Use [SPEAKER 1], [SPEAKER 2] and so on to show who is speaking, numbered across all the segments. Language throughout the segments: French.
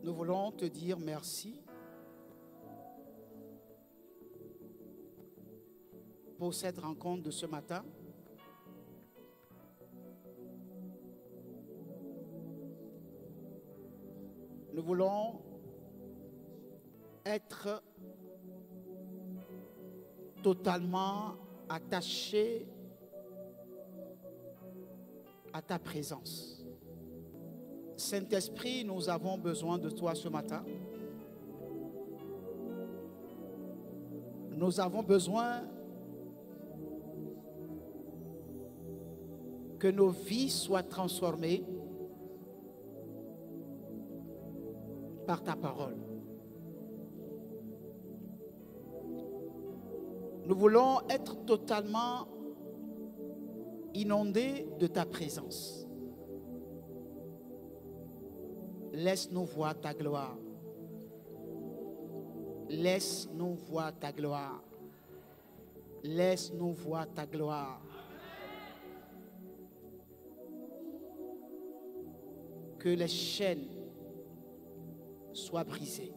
[SPEAKER 1] Nous voulons te dire merci pour cette rencontre de ce matin. Nous voulons être totalement attachés à ta présence. Saint-Esprit, nous avons besoin de toi ce matin. Nous avons besoin que nos vies soient transformées par ta parole. Nous voulons être totalement inondés de ta présence. Laisse-nous voir ta gloire. Laisse-nous voir ta gloire. Laisse-nous voir ta gloire. Que les chaînes soient brisées.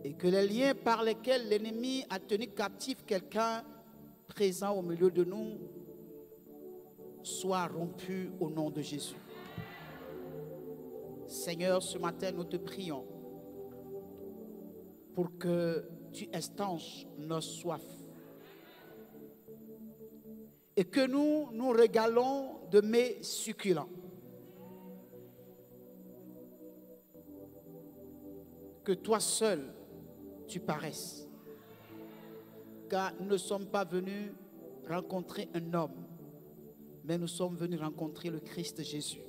[SPEAKER 1] Et que les liens par lesquels l'ennemi a tenu captif quelqu'un présent au milieu de nous soient rompus au nom de Jésus. Seigneur, ce matin, nous te prions pour que tu estanches nos soifs et que nous nous régalons de mets succulents. Que toi seul, tu paraisses. Car nous ne sommes pas venus rencontrer un homme, mais nous sommes venus rencontrer le Christ Jésus.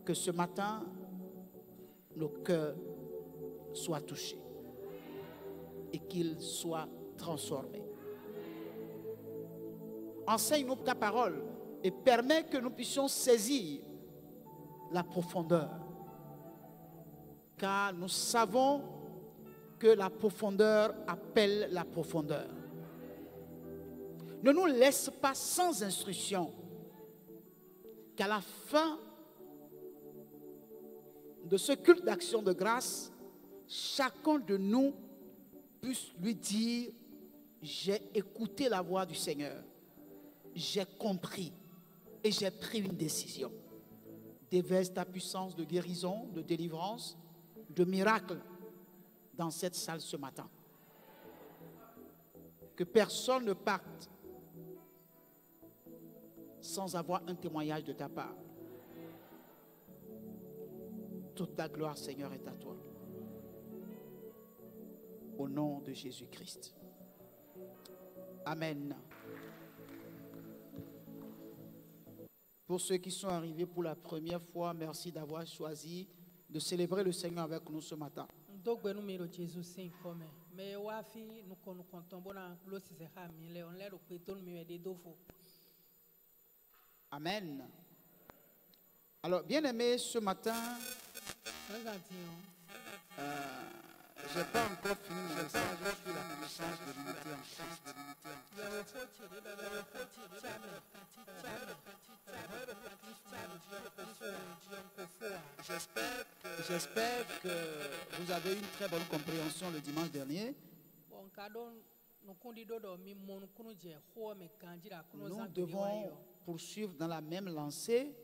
[SPEAKER 1] Que ce matin, nos cœurs soient touchés et qu'ils soient transformés. Enseigne-nous ta parole et permets que nous puissions saisir la profondeur. Car nous savons que la profondeur appelle la profondeur. Ne nous laisse pas sans instruction, qu'à la fin de ce culte d'action de grâce, chacun de nous puisse lui dire: j'ai écouté la voix du Seigneur, j'ai compris et j'ai pris une décision. Déverse ta puissance de guérison, de délivrance, de miracle dans cette salle ce matin. Que personne ne parte sans avoir un témoignage de ta part. Toute ta gloire, Seigneur, est à toi. Au nom de Jésus-Christ. Amen. Pour ceux qui sont arrivés pour la première fois, merci d'avoir choisi de célébrer le Seigneur avec nous ce matin. Amen. Alors, bien aimé, ce matin, je n'ai pas encore fini le message sur la puissance de l'unité en Christ. J'espère que vous avez eu une très bonne compréhension le dimanche dernier. Nous devons poursuivre dans la même lancée.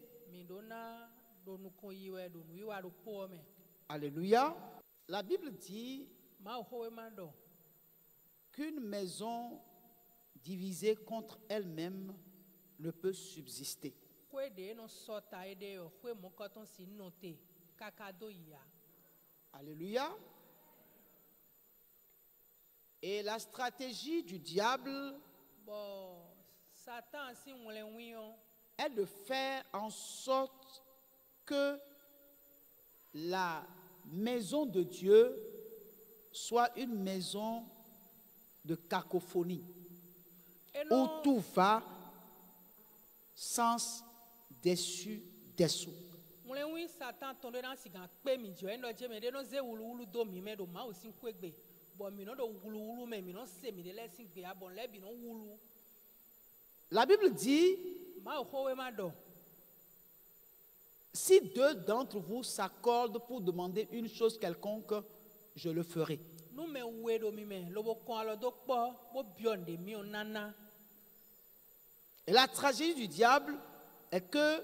[SPEAKER 1] Alléluia. La Bible dit qu'une maison divisée contre elle-même ne peut subsister. Alléluia. Et la stratégie du diable est de faire en sorte que la maison de Dieu soit une maison de cacophonie où tout va sens dessus dessous. La Bible dit Si deux d'entre vous s'accordent pour demander une chose quelconque, je le ferai. Et la tragédie du diable est que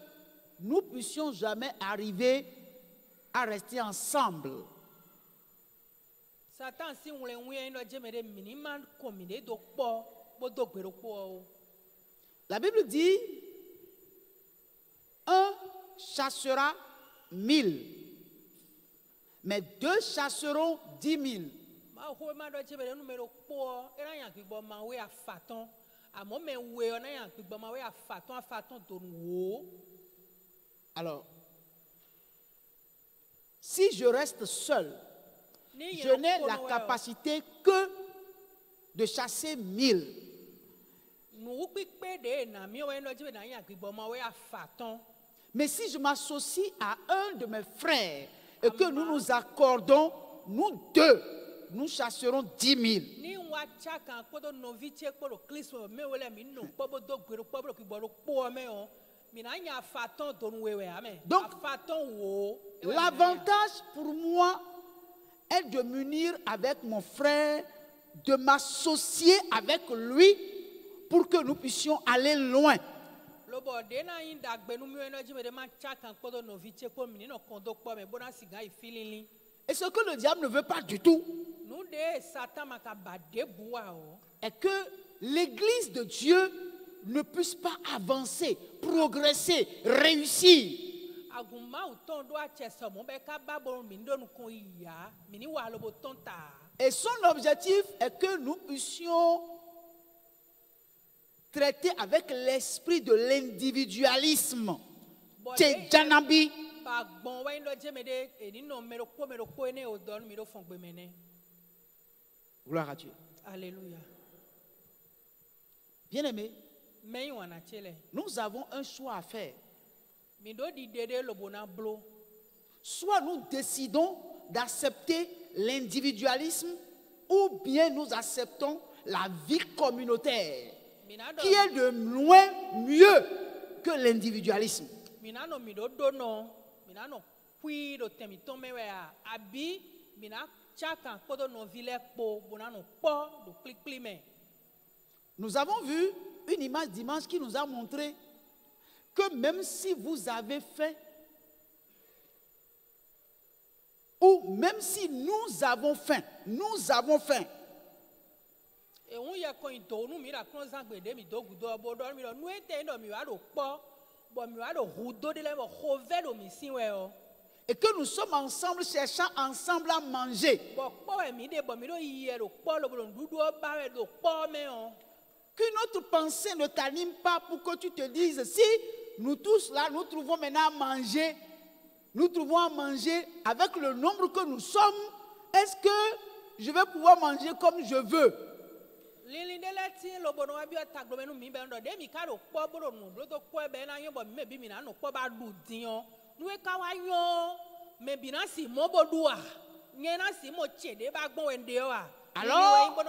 [SPEAKER 1] nous ne puissions jamais arriver à rester ensemble. La Bible dit, un chassera 1000, mais deux chasseront 10 000. Alors, si je reste seul, je n'ai la capacité que de chasser 1000. Mais si je m'associe à un de mes frères et que nous nous accordons, nous deux, nous chasserons 10 000. Donc, l'avantage pour moi est de m'unir avec mon frère, de m'associer avec lui pour que nous puissions aller loin. Et ce que le diable ne veut pas du tout est que l'Église de Dieu ne puisse pas avancer, progresser, réussir. Et son objectif est que nous puissions traiter avec l'esprit de l'individualisme. Janabi. Gloire à Dieu.
[SPEAKER 2] Alléluia.
[SPEAKER 1] Bien-aimés, nous avons un choix à faire. Soit nous décidons d'accepter l'individualisme ou bien nous acceptons la vie communautaire qui est de loin mieux que l'individualisme. Nous avons vu une image dimanche qui nous a montré que même si vous avez faim, ou même si nous avons faim, et que nous sommes ensemble, cherchant ensemble à manger, qu'une autre pensée ne t'anime pas pour que tu te dises, si nous tous là, nous trouvons maintenant à manger, nous trouvons à manger avec le nombre que nous sommes, est-ce que je vais pouvoir manger comme je veux? Alors,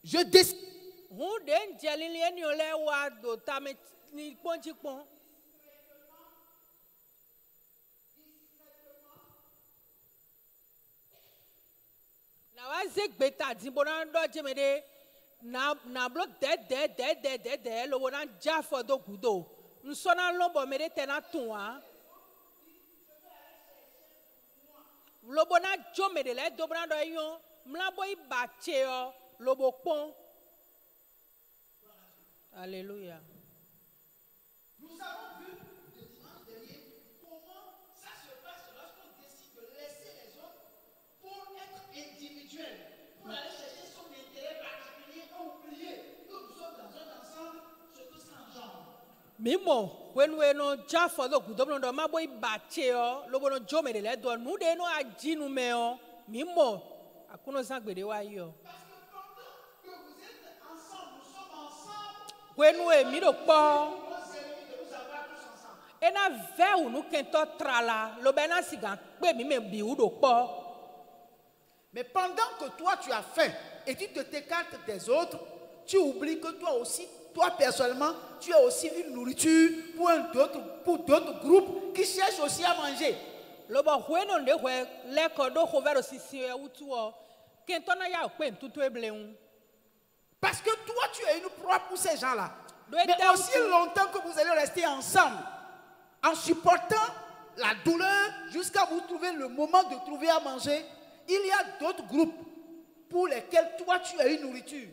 [SPEAKER 1] je décide
[SPEAKER 2] Alléluia.
[SPEAKER 1] Nous avons vu le dimanche dernier comment ça se passe lorsqu'on décide de laisser les autres pour être individuel, pour aller chercher son intérêt particulier et oublier que nous sommes dans un ensemble, ce que ça engendre.
[SPEAKER 2] Mimo, when we no jaffa do gudono do maboy bateo, lobono jomere le do nude no ajinu meo, mimo, akuno sangbede wa yo. When we mido po, ena veu no kento trala, lobena sigan pe mi me biudo po.
[SPEAKER 1] Mais pendant que toi tu as faim et tu te t'écartes des autres, tu oublies que toi aussi toi personnellement, tu es aussi une nourriture pour d'autres groupes qui cherchent aussi à manger.
[SPEAKER 2] lobo hueno nde hwe leko do hovero sisi e utuo kentona ya pe ntutu ebleun.
[SPEAKER 1] Parce que toi, tu es une proie pour ces gens-là.
[SPEAKER 2] Doit
[SPEAKER 1] Mais
[SPEAKER 2] être
[SPEAKER 1] aussi
[SPEAKER 2] où-
[SPEAKER 1] longtemps que vous allez rester ensemble, en supportant la douleur jusqu'à vous trouver le moment de trouver à manger, il y a d'autres groupes pour lesquels toi, tu es une nourriture.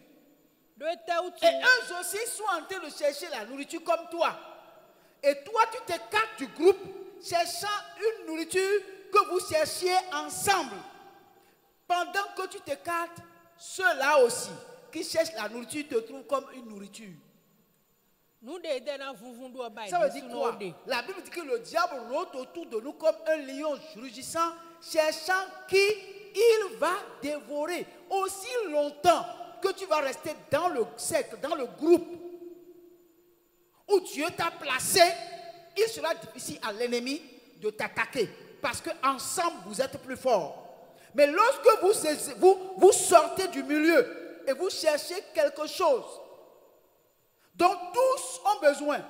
[SPEAKER 2] Do ete utu
[SPEAKER 1] Et eux aussi sont en train de chercher la nourriture comme toi. Et toi, tu t'écartes du groupe cherchant une nourriture que vous cherchiez ensemble. Pendant que tu t'écartes, ceux-là aussi qui cherchent la nourriture te trouvent comme une nourriture.
[SPEAKER 2] nu de de na vuvundu oba
[SPEAKER 1] Ça veut
[SPEAKER 2] ide
[SPEAKER 1] dire
[SPEAKER 2] suno
[SPEAKER 1] quoi?
[SPEAKER 2] de.
[SPEAKER 1] La Bible dit que le diable rôde autour de nous comme un lion rugissant, cherchant qui il va dévorer. Aussi longtemps que tu vas rester dans le cercle, dans le groupe où Dieu t'a placé, il sera difficile à l'ennemi de t'attaquer. Parce qu'ensemble, vous êtes plus forts. Mais lorsque vous sortez du milieu et vous cherchez quelque chose dont tous ont besoin,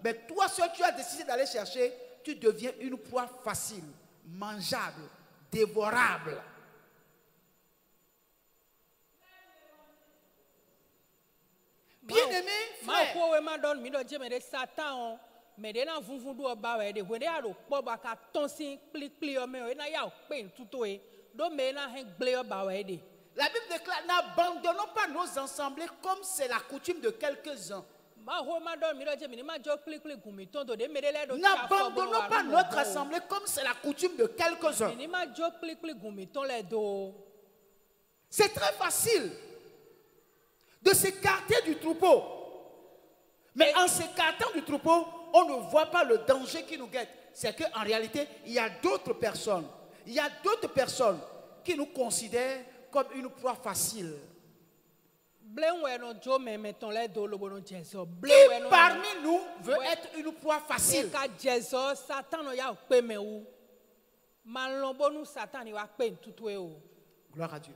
[SPEAKER 1] mais toi seul tu as décidé d'aller chercher, tu deviens une proie facile, mangeable, dévorable. Bien-aimé
[SPEAKER 2] Ma
[SPEAKER 1] frère,
[SPEAKER 2] ko we ma don mi do je me de satan o me de na vuvundu oba we de hwe de aro po ba ka tonsin klikli o me o na ya pe ntutu e do me na hen gle oba we de.
[SPEAKER 1] la Bible déclare, n'abandonnons pas nos assemblées comme c'est la coutume de quelques-uns.
[SPEAKER 2] Ma ho ma don mi do je me ni ma jo klikli gumi tondo de me de le do
[SPEAKER 1] N'abandonnons pas notre assemblée comme c'est la coutume de quelques-uns.
[SPEAKER 2] ni ma jo klikli gumi ton le do.
[SPEAKER 1] C'est très facile de s'écarter du troupeau. Mais en s'écartant du troupeau, on ne voit pas le danger qui nous guette. C'est qu'en réalité, il y a d'autres personnes. Il y a d'autres personnes qui nous considèrent comme une proie facile.
[SPEAKER 2] Blenwe no jo me meton le do lobo no jeso.
[SPEAKER 1] Qui
[SPEAKER 2] Blenwe no
[SPEAKER 1] parmi nous veut
[SPEAKER 2] Ouais.
[SPEAKER 1] être une proie facile?
[SPEAKER 2] ka jeso satan no ya pe me wu. Malombo nu satan ni wa pe ntutu e o.
[SPEAKER 1] Gloire à Dieu.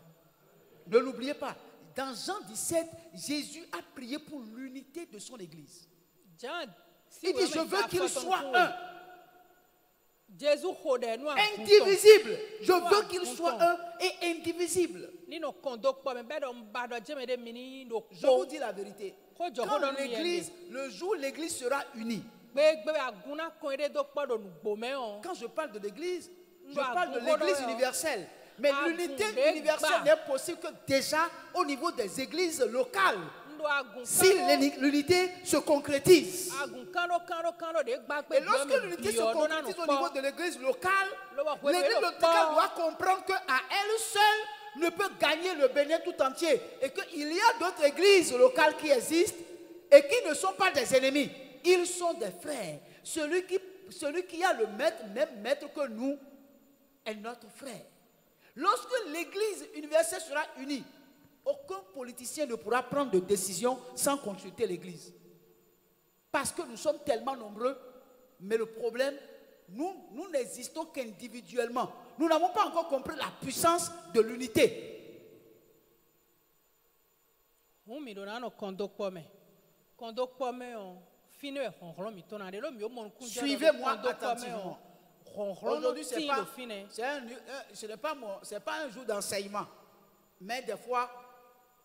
[SPEAKER 1] Ne l'oubliez pas. Dans Jean 17, Jésus a prié pour l'unité de son église.
[SPEAKER 2] Jean si
[SPEAKER 1] Il dit, je veux qu'il soit un,
[SPEAKER 2] Jésus hode no
[SPEAKER 1] indivisible. Je veux qu'il soit un et indivisible.
[SPEAKER 2] Ni no kondo po me be do mba do je me de mini no
[SPEAKER 1] Je vous dis la vérité.
[SPEAKER 2] Ko jo
[SPEAKER 1] Quand
[SPEAKER 2] hodo no
[SPEAKER 1] l'église, le jour où l'église sera unie.
[SPEAKER 2] gbe aguna ko ere do po do gbo me o.
[SPEAKER 1] Quand je parle de l'église, je
[SPEAKER 2] Nous
[SPEAKER 1] parle de
[SPEAKER 2] avons
[SPEAKER 1] l'église
[SPEAKER 2] hodo,
[SPEAKER 1] universelle. Mais
[SPEAKER 2] Ah,
[SPEAKER 1] l'unité
[SPEAKER 2] vous
[SPEAKER 1] universelle
[SPEAKER 2] n'êtes
[SPEAKER 1] n'est possible que déjà au niveau des églises locales.
[SPEAKER 2] Ndo agun
[SPEAKER 1] Si l'unité se concrétise.
[SPEAKER 2] agun kano de gba pe
[SPEAKER 1] Et lorsque l'unité se concrétise au niveau de l'église locale, l'église locale doit comprendre qu'à elle seule ne peut gagner le Bénin tout entier. Et qu'il y a d'autres églises locales qui existent et qui ne sont pas des ennemis. Ils sont des frères. Celui qui a le même maître que nous est notre frère. Lorsque l'église universelle sera unie, aucun politicien ne pourra prendre de décision sans consulter l'église. Parce que nous sommes tellement nombreux, mais le problème, nous n'existons qu'individuellement. Nous n'avons pas encore compris la puissance de l'unité.
[SPEAKER 2] mi do na no kondo po me o finu e honhlo mi to na de lo mi o mon kun jo.
[SPEAKER 1] Suivez-moi attentivement.
[SPEAKER 2] Aujourd'hui
[SPEAKER 1] Aujourd'hui, c'est pas un jour d'enseignement. Mais des fois,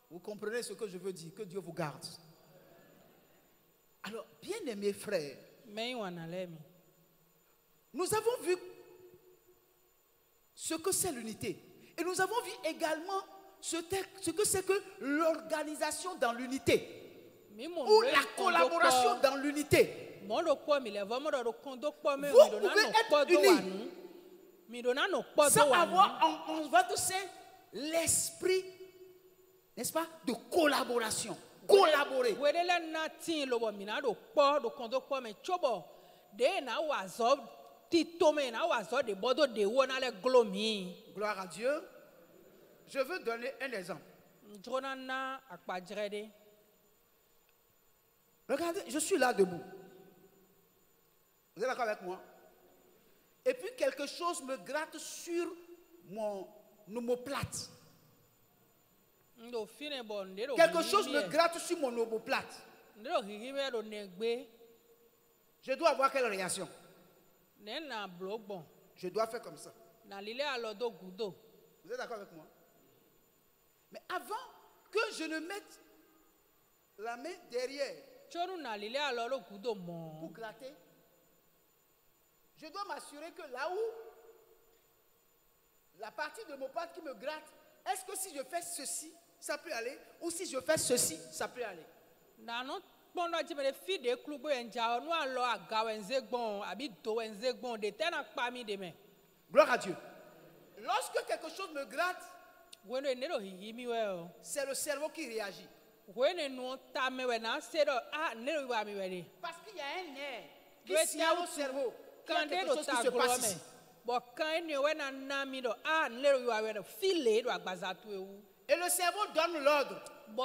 [SPEAKER 1] vous comprenez ce que je veux dire. Que Dieu vous garde. Alors, bien-aimés frères, nous avons vu ce que c'est l'unité. Et nous avons vu également ce que c'est que l'organisation dans l'unité. Ou la collaboration dans l'unité. Vous pouvez être unis sans avoir en votre sein l'esprit, n'est-ce pas, de collaboration. Collaborer. Gloire à Dieu. Je veux donner un exemple. Regardez, je suis là debout. Vous êtes d'accord avec moi? Et puis quelque chose me gratte sur mon omoplate. Quelque chose me gratte sur mon omoplate.
[SPEAKER 2] ndero hihi me do negbe
[SPEAKER 1] Je dois avoir quelle réaction?
[SPEAKER 2] ne na blogbon
[SPEAKER 1] Je dois faire comme ça.
[SPEAKER 2] na lile alo do gudo.
[SPEAKER 1] Vous êtes d'accord avec moi? Mais avant que je ne mette la main derrière
[SPEAKER 2] Chonu na lile alo lo gudo
[SPEAKER 1] pour
[SPEAKER 2] mo.
[SPEAKER 1] gratter, je dois m'assurer que là où la partie de mon patte qui me gratte, est-ce que si je fais ceci, ça peut aller? Ou si je fais ceci, ça peut aller?
[SPEAKER 2] Na no kpondo jimele fi de klubo enja no alo aga wenzegbon abi do wenzegbon de tena pa mi de me.
[SPEAKER 1] Gloire à Dieu. Lorsque quelque chose me gratte,
[SPEAKER 2] Weno enero hihi mi we o.
[SPEAKER 1] c'est le cerveau qui réagit.
[SPEAKER 2] Weno no ta me we na se do nero wa mi we de.
[SPEAKER 1] Parce qu'il y a un nerf qui
[SPEAKER 2] Ouais,
[SPEAKER 1] signale au cerveau qu'il y a
[SPEAKER 2] Quand
[SPEAKER 1] quelque
[SPEAKER 2] do
[SPEAKER 1] chose qui
[SPEAKER 2] ta
[SPEAKER 1] se passe
[SPEAKER 2] glome.
[SPEAKER 1] ici.
[SPEAKER 2] Bo kan ni we na mi do nero wa we do file do agbaza tu ewu.
[SPEAKER 1] Et le cerveau donne l'ordre
[SPEAKER 2] Bo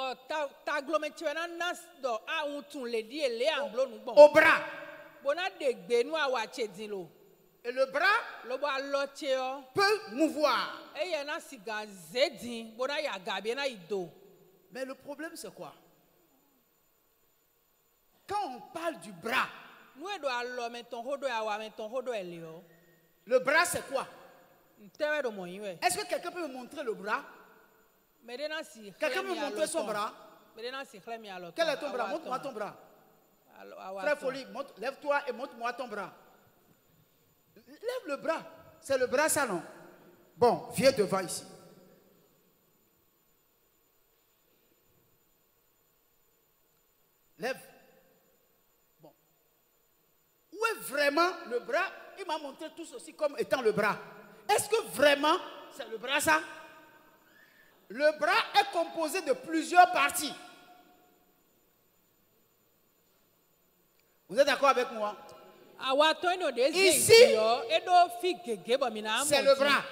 [SPEAKER 2] ta glome ti we na nas do untun le di ele anglo nu gbon.
[SPEAKER 1] au bras.
[SPEAKER 2] Bona de gbe nu awa chedin lo.
[SPEAKER 1] Et le bras
[SPEAKER 2] Lo bo alo che o.
[SPEAKER 1] peut mouvoir.
[SPEAKER 2] Eye na siga zedin bona ya gabe na ido.
[SPEAKER 1] Mais le problème, c'est quoi? Quand on parle du bras,
[SPEAKER 2] Nu e do alo me ton hodo ya wa me ton hodo ele o.
[SPEAKER 1] le bras, c'est quoi?
[SPEAKER 2] Ntewe do mo yin we.
[SPEAKER 1] Est-ce que quelqu'un peut me montrer le bras?
[SPEAKER 2] Medena si.
[SPEAKER 1] Quelqu'un peut me montrer son bras?
[SPEAKER 2] Medena si chlemi alo.
[SPEAKER 1] Quel est ton bras? Montre-moi ton bras. Frère Folie, lève-toi et montre-moi ton bras. Lève le bras. C'est le bras, ça, non? Bon, viens devant ici. Lève. Bon. Où est vraiment le bras? Il m'a montré tout ceci comme étant le bras. Est-ce que vraiment c'est le bras, ça? Le bras est composé de plusieurs parties. Vous êtes d'accord avec moi? Ici, c'est le bras.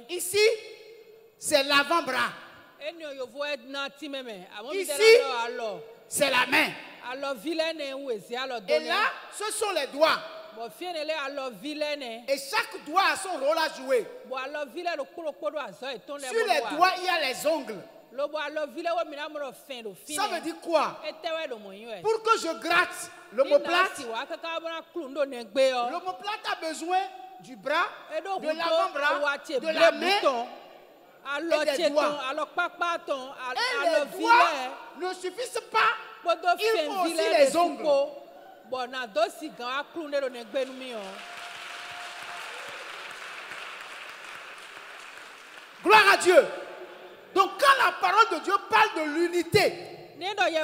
[SPEAKER 1] Ici, c'est l'avant-bras. Ici, c'est la main. Et là, ce sont les doigts. Et chaque doigt a son rôle à jouer. Sur les doigts, il y a les ongles. Ça veut dire quoi? Pour que je gratte l'omoplate, l'omoplate a besoin du bras, de l'avant-bras, de la main et des doigts. Et les doigts ne suffisent pas, il faut aussi les ongles. Gloire à Dieu. Donc quand la parole de Dieu parle de l'unité,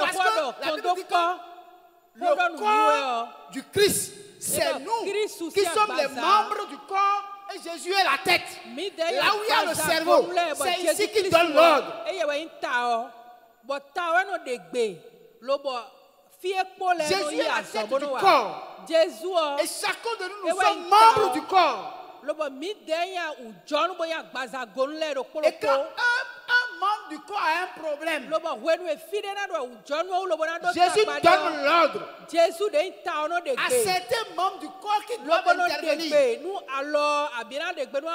[SPEAKER 1] parce que la Bible dit que le corps du Christ, c'est nous qui sommes les membres du corps et Jésus est la tête. Là où il y a le cerveau, c'est ici qu'il donne l'ordre. Jésus est la tête du corps. Et chacun de nous, nous sommes membres du corps. Et quand un membre du corps a un problème, Jésus donne l'ordre à certains membres du corps qui doivent intervenir.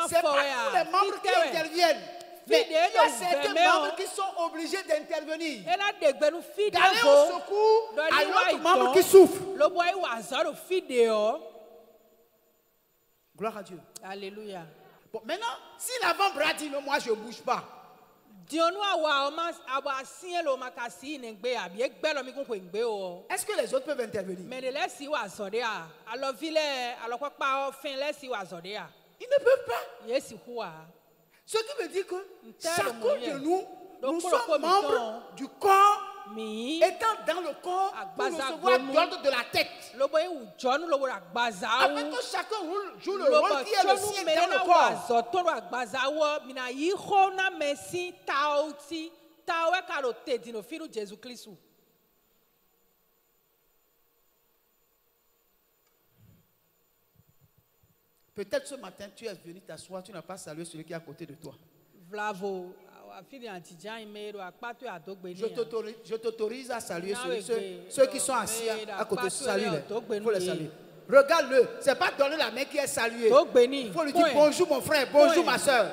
[SPEAKER 1] C'est pas tous les membres qui interviennent. Mais il y a certains membres qui sont obligés d'intervenir, d'aller au secours à l'autre membre qui souffre. Gloire à Dieu.
[SPEAKER 2] Alléluia.
[SPEAKER 1] Bon, maintenant, si l'avant-bras dit non, moi je ne bouge pas. Est-ce que les autres peuvent intervenir? Ils ne peuvent pas. Ce qui veut dire que chacun de nous, nous sommes membres du corps, étant dans le corps pour recevoir l'ordre de la tête. Afin que chacun joue le rôle qui est le sien dans le corps. Peut-être ce matin, tu es venu t'asseoir, tu n'as pas salué celui qui est à côté de toi. Je t'autorise à saluer ceux qui sont assis à côté. Salue-les. Il faut les saluer. Regarde-le. Ce n'est pas donner la main qui est saluée. Il faut lui dire bonjour mon frère, bonjour ma soeur.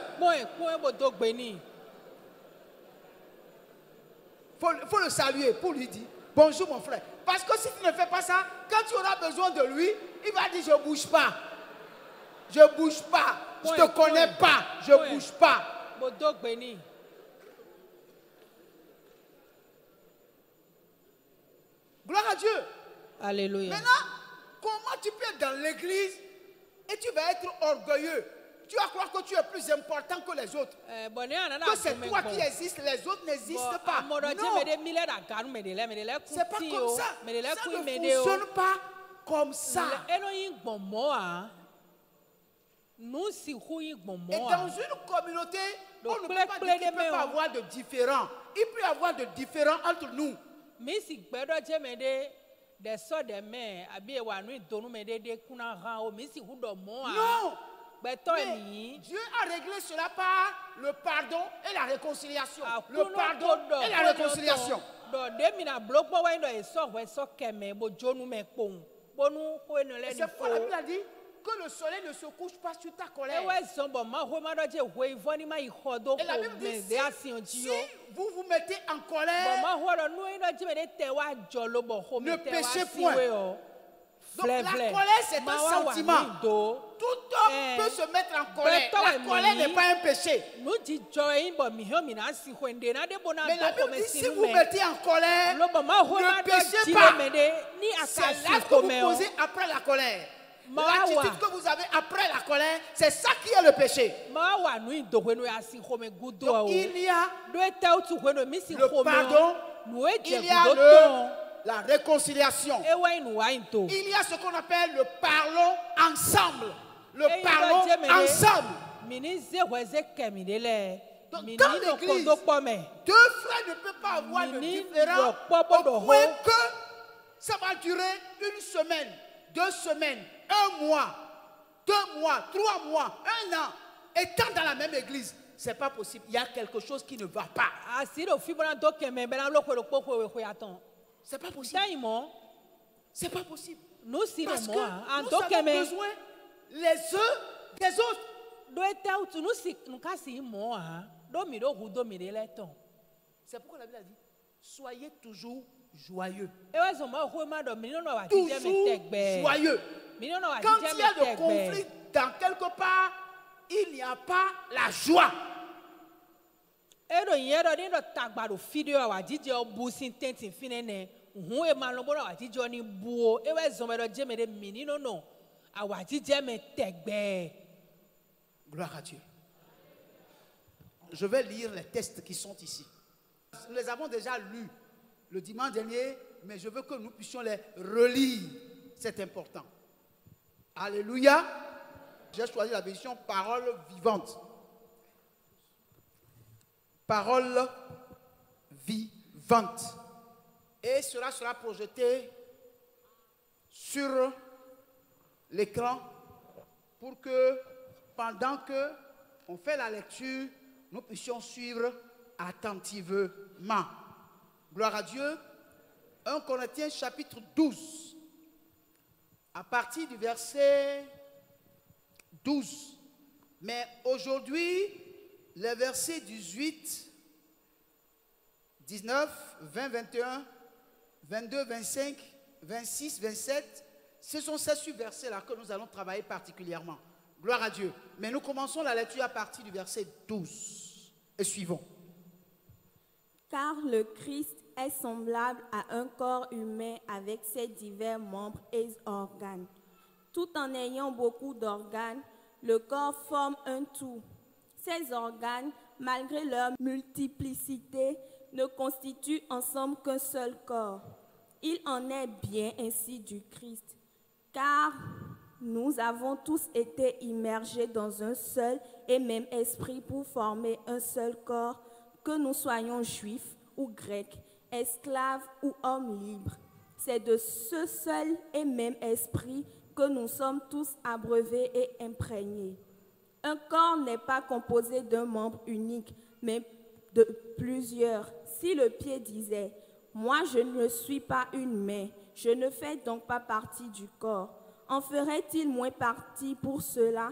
[SPEAKER 1] faut le saluer pour lui dire bonjour mon frère. Parce que si tu ne fais pas ça, quand tu auras besoin de lui, il va dire je ne bouge pas. Je ne bouge pas. Je ne te connais pas. Je ne bouge pas. Gloire à Dieu.
[SPEAKER 2] Alléluia.
[SPEAKER 1] Maintenant, comment tu peux être dans l'église et tu vas être orgueilleux? Tu vas croire que tu es plus important que les autres. Que c'est toi qui existes, les autres n'existent pas. Non. C'est pas comme ça. Ça ne fonctionne pas comme ça. Et dans une communauté, on ne peut pas dire qu'il ne peut pas avoir de différents. Il peut y avoir de différents entre nous. Non. Mais Dieu a réglé cela par le pardon et la réconciliation. Le pardon et la réconciliation. Et c'est pourquoi la Bible a dit que le soleil ne se couche pas sur ta colère. Et la Bible dit si vous vous mettez en colère, ne péchez point. Donc la colère c'est un sentiment. Tout homme peut se mettre en colère. La colère n'est pas un péché. Mais la Bible dit si vous mettez en colère, ne péchez pas. C'est l'acte que vous posez après la colère. L'attitude que vous avez après la colère, c'est ça qui est le péché. Donc il y a le pardon, il y a la réconciliation. Il y a ce qu'on appelle le parlons ensemble. Le parlons ensemble. Donc, dans l'église, deux frères ne peuvent pas avoir de différends au point que ça va durer une semaine, 2 semaines, 1 mois, 2 mois, 3 mois, 1 an, étant dans la même église. C'est pas possible. Il y a quelque chose qui ne va pas. C'est pas possible. C'est pas possible. Parce que nous avons besoin les uns des autres. C'est pourquoi la Bible a dit soyez toujours joyeux. Toujours joyeux. Quand il y a de conflit dans quelque part, il n'y a pas la joie. Gloire à Dieu. Je vais lire les textes qui sont ici. Nous les avons déjà lus le dimanche dernier, mais je veux que nous puissions les relire. C'est important. Alléluia. J'ai choisi la version parole vivante. Parole vivante. Et cela sera projeté sur l'écran pour que pendant que on fait la lecture, nous puissions suivre attentivement. Gloire à Dieu. 1 Corinthiens chapitre 12. À partir du verset 12. Mais aujourd'hui, les versets 18, 19, 20, 21, 22, 25, 26, 27, ce sont ces versets-là que nous allons travailler particulièrement. Gloire à Dieu. Mais nous commençons la lecture à partir du verset 12. Et suivons.
[SPEAKER 3] Car le Christ est semblable à un corps humain avec ses divers membres et organes. Tout en ayant beaucoup d'organes, le corps forme un tout. Ces organes, malgré leur multiplicité, ne constituent ensemble qu'un seul corps. Il en est bien ainsi du Christ, car nous avons tous été immergés dans un seul et même esprit pour former un seul corps, que nous soyons juifs ou grecs, esclaves ou hommes libres. C'est de ce seul et même esprit que nous sommes tous abreuvés et imprégnés. Un corps n'est pas composé d'un membre unique, mais de plusieurs. Si le pied disait « Moi, je ne suis pas une main, je ne fais donc pas partie du corps », en ferait-il moins partie pour cela?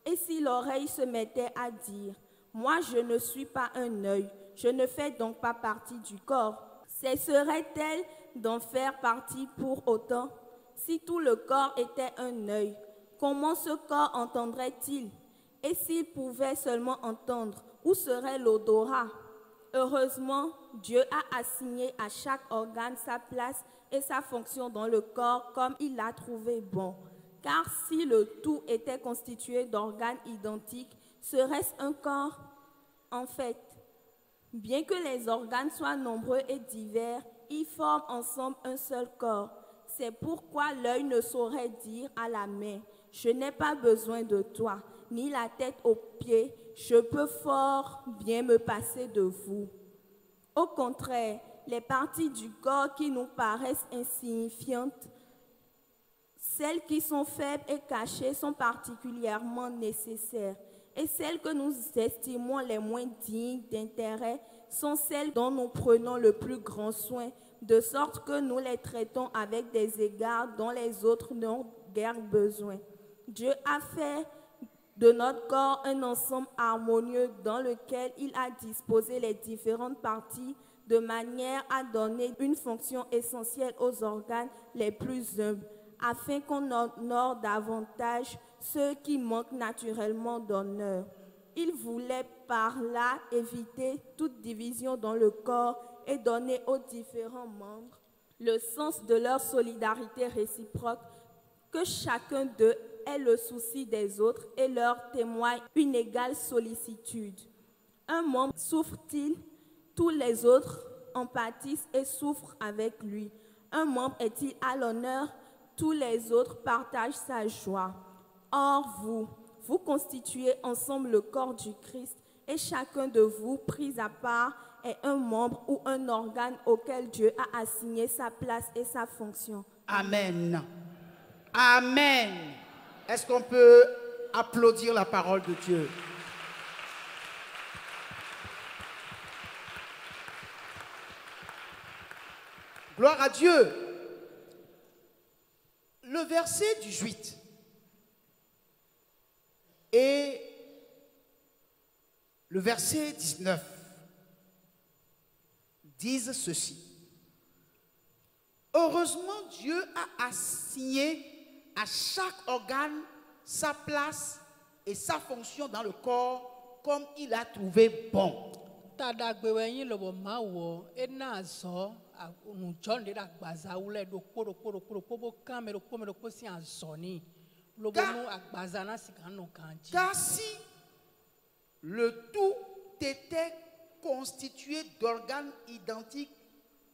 [SPEAKER 3] Et si l'oreille se mettait à dire « Moi, je ne suis pas un œil, Je ne fais donc pas partie du corps. Cesserait-elle d'en faire partie pour autant? Si tout le corps était un œil, comment ce corps entendrait-il? Et s'il pouvait seulement entendre, où serait l'odorat? Heureusement, Dieu a assigné à chaque organe sa place et sa fonction dans le corps comme il l'a trouvé bon. Car si le tout était constitué d'organes identiques, serait-ce un corps? En fait, bien que les organes soient nombreux et divers, ils forment ensemble un seul corps. C'est pourquoi l'œil ne saurait dire à la main, « Je n'ai pas besoin de toi », ni la tête aux pieds, « Je peux fort bien me passer de vous ». Au contraire, les parties du corps qui nous paraissent insignifiantes, celles qui sont faibles et cachées sont particulièrement nécessaires. Et celles que nous estimons les moins dignes d'intérêt sont celles dont nous prenons le plus grand soin, de sorte que nous les traitons avec des égards dont les autres n'ont guère besoin. Dieu a fait de notre corps un ensemble harmonieux dans lequel il a disposé les différentes parties de manière à donner une fonction essentielle aux organes les plus humbles, afin qu'on honore davantage ceux qui manquent naturellement d'honneur. Il voulait par là éviter toute division dans le corps et donner aux différents membres le sens de leur solidarité réciproque, que chacun d'eux ait le souci des autres et leur témoigne une égale sollicitude. Un membre souffre-t-il, tous les autres en pâtissent et souffrent avec lui. Un membre est-il à l'honneur, tous les autres partagent sa joie. Or vous constituez ensemble le corps du Christ et chacun de vous, pris à part, est un membre ou un organe auquel Dieu a assigné sa place et sa fonction.
[SPEAKER 1] Amen. Amen. Est-ce qu'on peut applaudir la parole de Dieu? Gloire à Dieu. Le verset 18 et le verset 19 disent ceci. Heureusement, Dieu a assigné à chaque organe sa place et sa fonction dans le corps comme il a trouvé bon. Car si le tout était constitué d'organes identiques,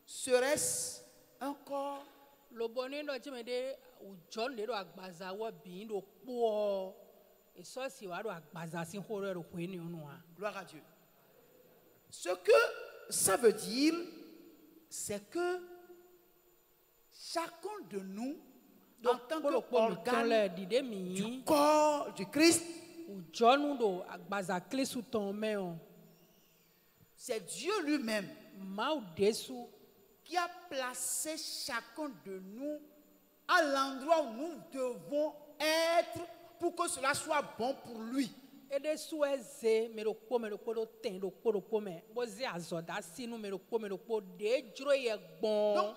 [SPEAKER 1] serait-ce un corps? Gloire à Dieu. Ce que ça veut dire, c'est que chacun de nous, en tant qu'organe du corps du Christ, c'est Dieu lui-même qui a placé chacun de nous à l'endroit où nous devons être pour que cela soit bon pour lui. Donc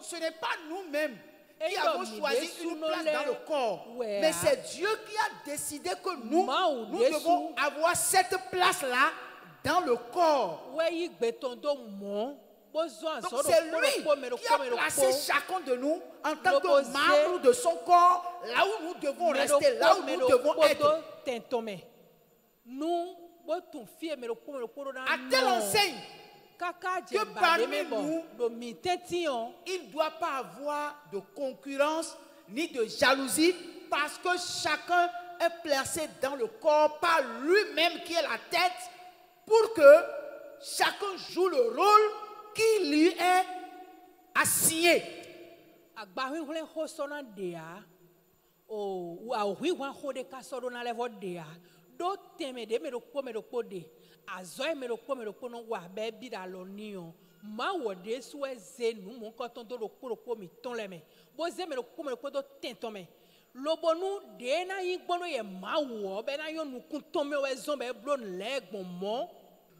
[SPEAKER 1] ce n'est pas nous-mêmes qui avons choisi une place dans le corps, mais c'est Dieu qui a décidé que nous devons avoir cette place-là dans le corps. Donc c'est lui qui a placé chacun de nous en tant que membre de son corps là où nous devons rester, là où nous devons être. À telle enseigne que parmi nous, il ne doit pas avoir de concurrence ni de jalousie parce que chacun est placé dans le corps par lui-même qui est la tête pour que chacun joue le rôle qui lui est assigné.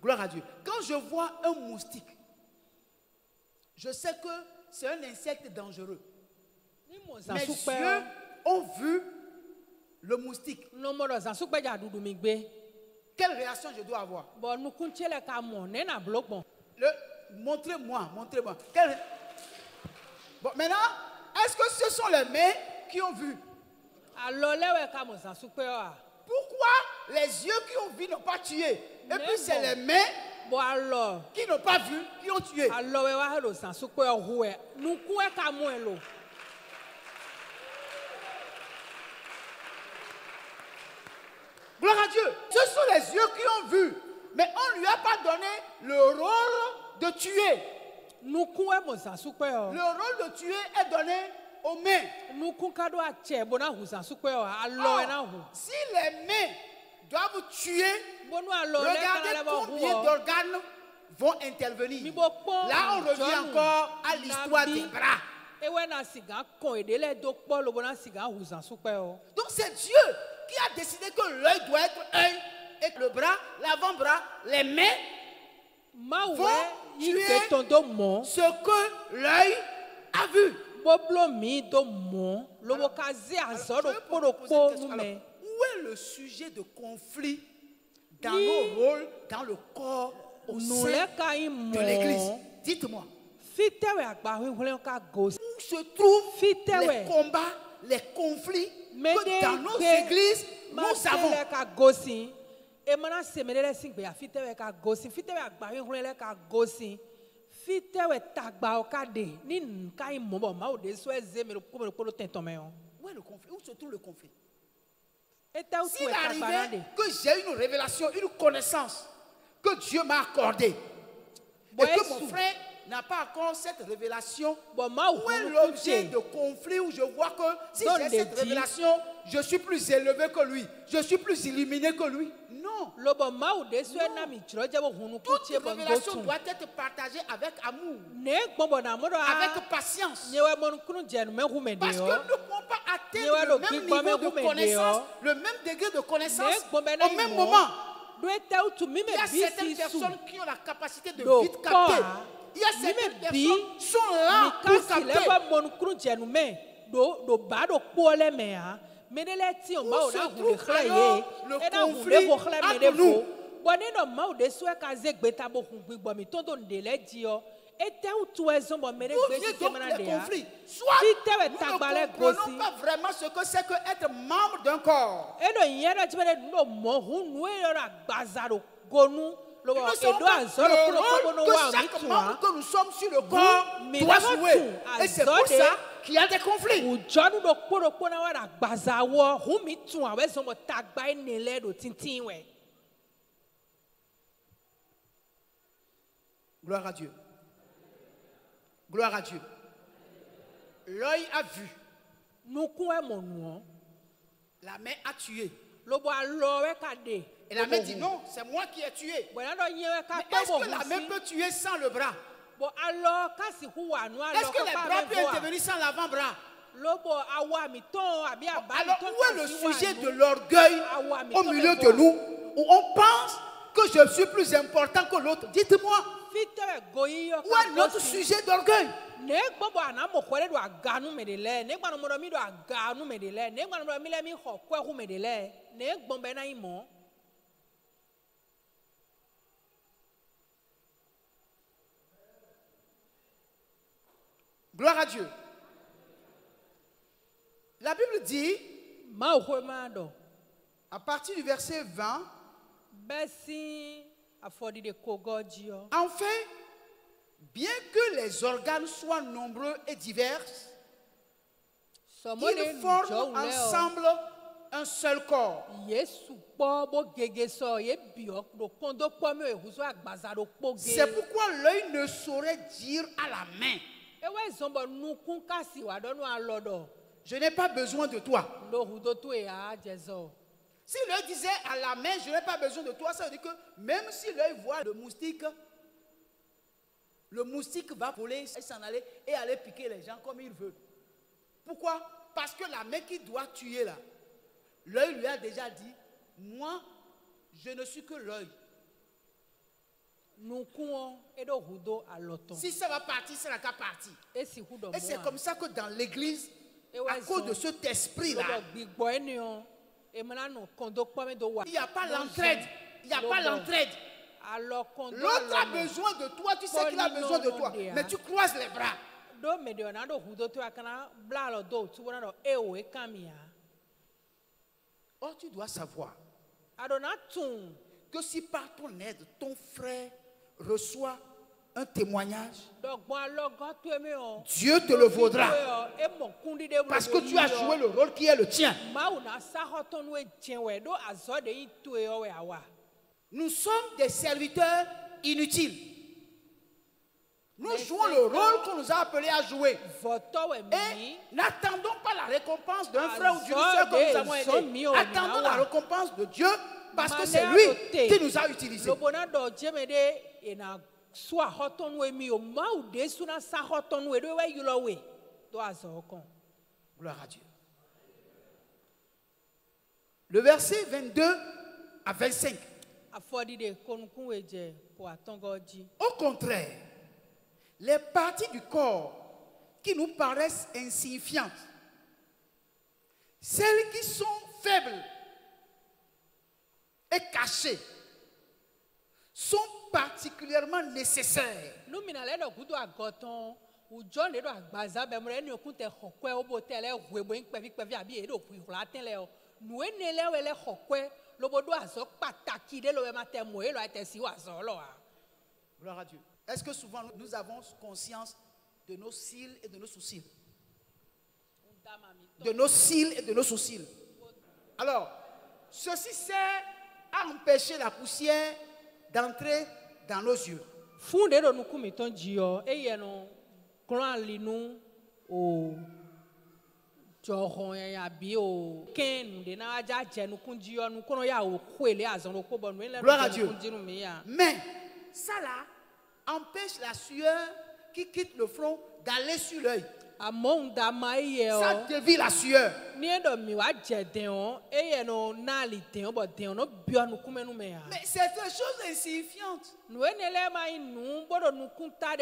[SPEAKER 1] Gloire à Dieu. Quand je vois un moustique, je sais que c'est un insecte dangereux. Mes yeux ont vu le moustique. Quelle réaction je dois avoir? Montrez-moi. Bon, maintenant, est-ce que ce sont les mains qui ont vu? Pourquoi les yeux qui ont vu n'ont pas tué? Et puis c'est les mains qui n'ont pas vu qui ont tué. Gloire à Dieu. Ce sont les yeux qui ont vu. Mais on ne lui a pas donné le rôle de tuer. Le rôle de tuer est donné aux mains. Si les mains doivent tuer, regardez combien d'organes vont intervenir. Là, on revient encore à l'histoire des bras. Donc c'est Dieu qui a décidé que l'œil doit être œil et le bras, l'avant-bras, les mains vont tuer ce que l'œil a vu. Alors, où est le sujet de conflit dans nos rôles, dans le corps, au sein de l'Église? Dites-moi. Où se trouvent les combats, les conflits que dans nos églises nous avons? Où est le conflit? Où se trouve le conflit? S'il arrivait que j'ai une révélation, une connaissance que Dieu m'a accordée, et que mon frère n'a pas encore cette révélation, où est l'objet de conflit où je vois que si j'ai cette révélation, je suis plus élevé que lui, je suis plus illuminé que lui? Non. Toute révélation doit être partagée avec amour, avec patience. Parce que nous ne pouvons pas atteindre le même niveau de connaissance, le même degré de connaissance au même moment. Il y a certaines personnes qui ont la capacité de vite capter. Il y a certaines personnes qui sont là pour capter. Où se trouve alors le conflit entre nous? Où vient donc les conflits? Soit nous ne comprenons pas vraiment ce que c'est que être membre d'un corps. Nous ne savons pas le rôle que chaque membre que nous sommes sur le corps doit jouer. Et c'est pour ça qu'il y a des conflits. Gloire à Dieu. Gloire à Dieu. L'œil a vu. La main a tué. Et la main dit non, c'est moi qui ai tué. Mais est-ce que la main peut tuer sans le bras? Est-ce que les bras peuvent intervenir sans l'avant-bras? Alors où est le sujet de l'orgueil au milieu de nous, où on pense que je suis plus important que l'autre? Dites-moi, où est notre sujet d'orgueil? Gloire à Dieu. La Bible dit, à partir du verset 20, enfin, bien que les organes soient nombreux et divers, ils forment ensemble un seul corps. C'est pourquoi l'œil ne saurait dire à la main, je n'ai pas besoin de toi. Si l'œil disait à la main, je n'ai pas besoin de toi, ça veut dire que même si l'œil voit le moustique va voler et s'en aller et aller piquer les gens comme il veut. Pourquoi? Parce que la main qui doit tuer là, l'œil lui a déjà dit, moi, je ne suis que l'œil. Si ça va partir, ça n'a qu'à partir. Et c'est comme ça que dans l'église, à cause de cet esprit-là, il n'y a pas l'entraide. Il n'y a pas l'entraide. L'autre a besoin de toi, tu sais qu'il a besoin de toi, mais tu croises les bras. Or, tu dois savoir que si par ton aide, ton frère reçoit un témoignage, Dieu te le vaudra. Parce que tu as joué le rôle qui est le tien. Nous sommes des serviteurs inutiles. Nous jouons le rôle qu'on nous a appelés à jouer. Et n'attendons pas la récompense d'un frère ou d'une soeur que nous avons aidé. Attendons la récompense de Dieu parce que c'est lui qui nous a utilisés. Gloire à Dieu. Le verset 22 à 25. Au contraire, les parties du corps qui nous paraissent insignifiantes, celles qui sont faibles et cachées, sont particulièrement nécessaires. Gloire à Dieu. Est-ce que souvent nous avons conscience de nos cils et de nos sourcils? De nos cils et de nos sourcils. Alors, ceci sert à empêcher la poussière d'entrer dans nos yeux. Gloire à Dieu. Mais ça là empêche la sueur qui quitte le front d'aller sur l'œil. Ça dévie la sueur. Mais c'est une chose insignifiante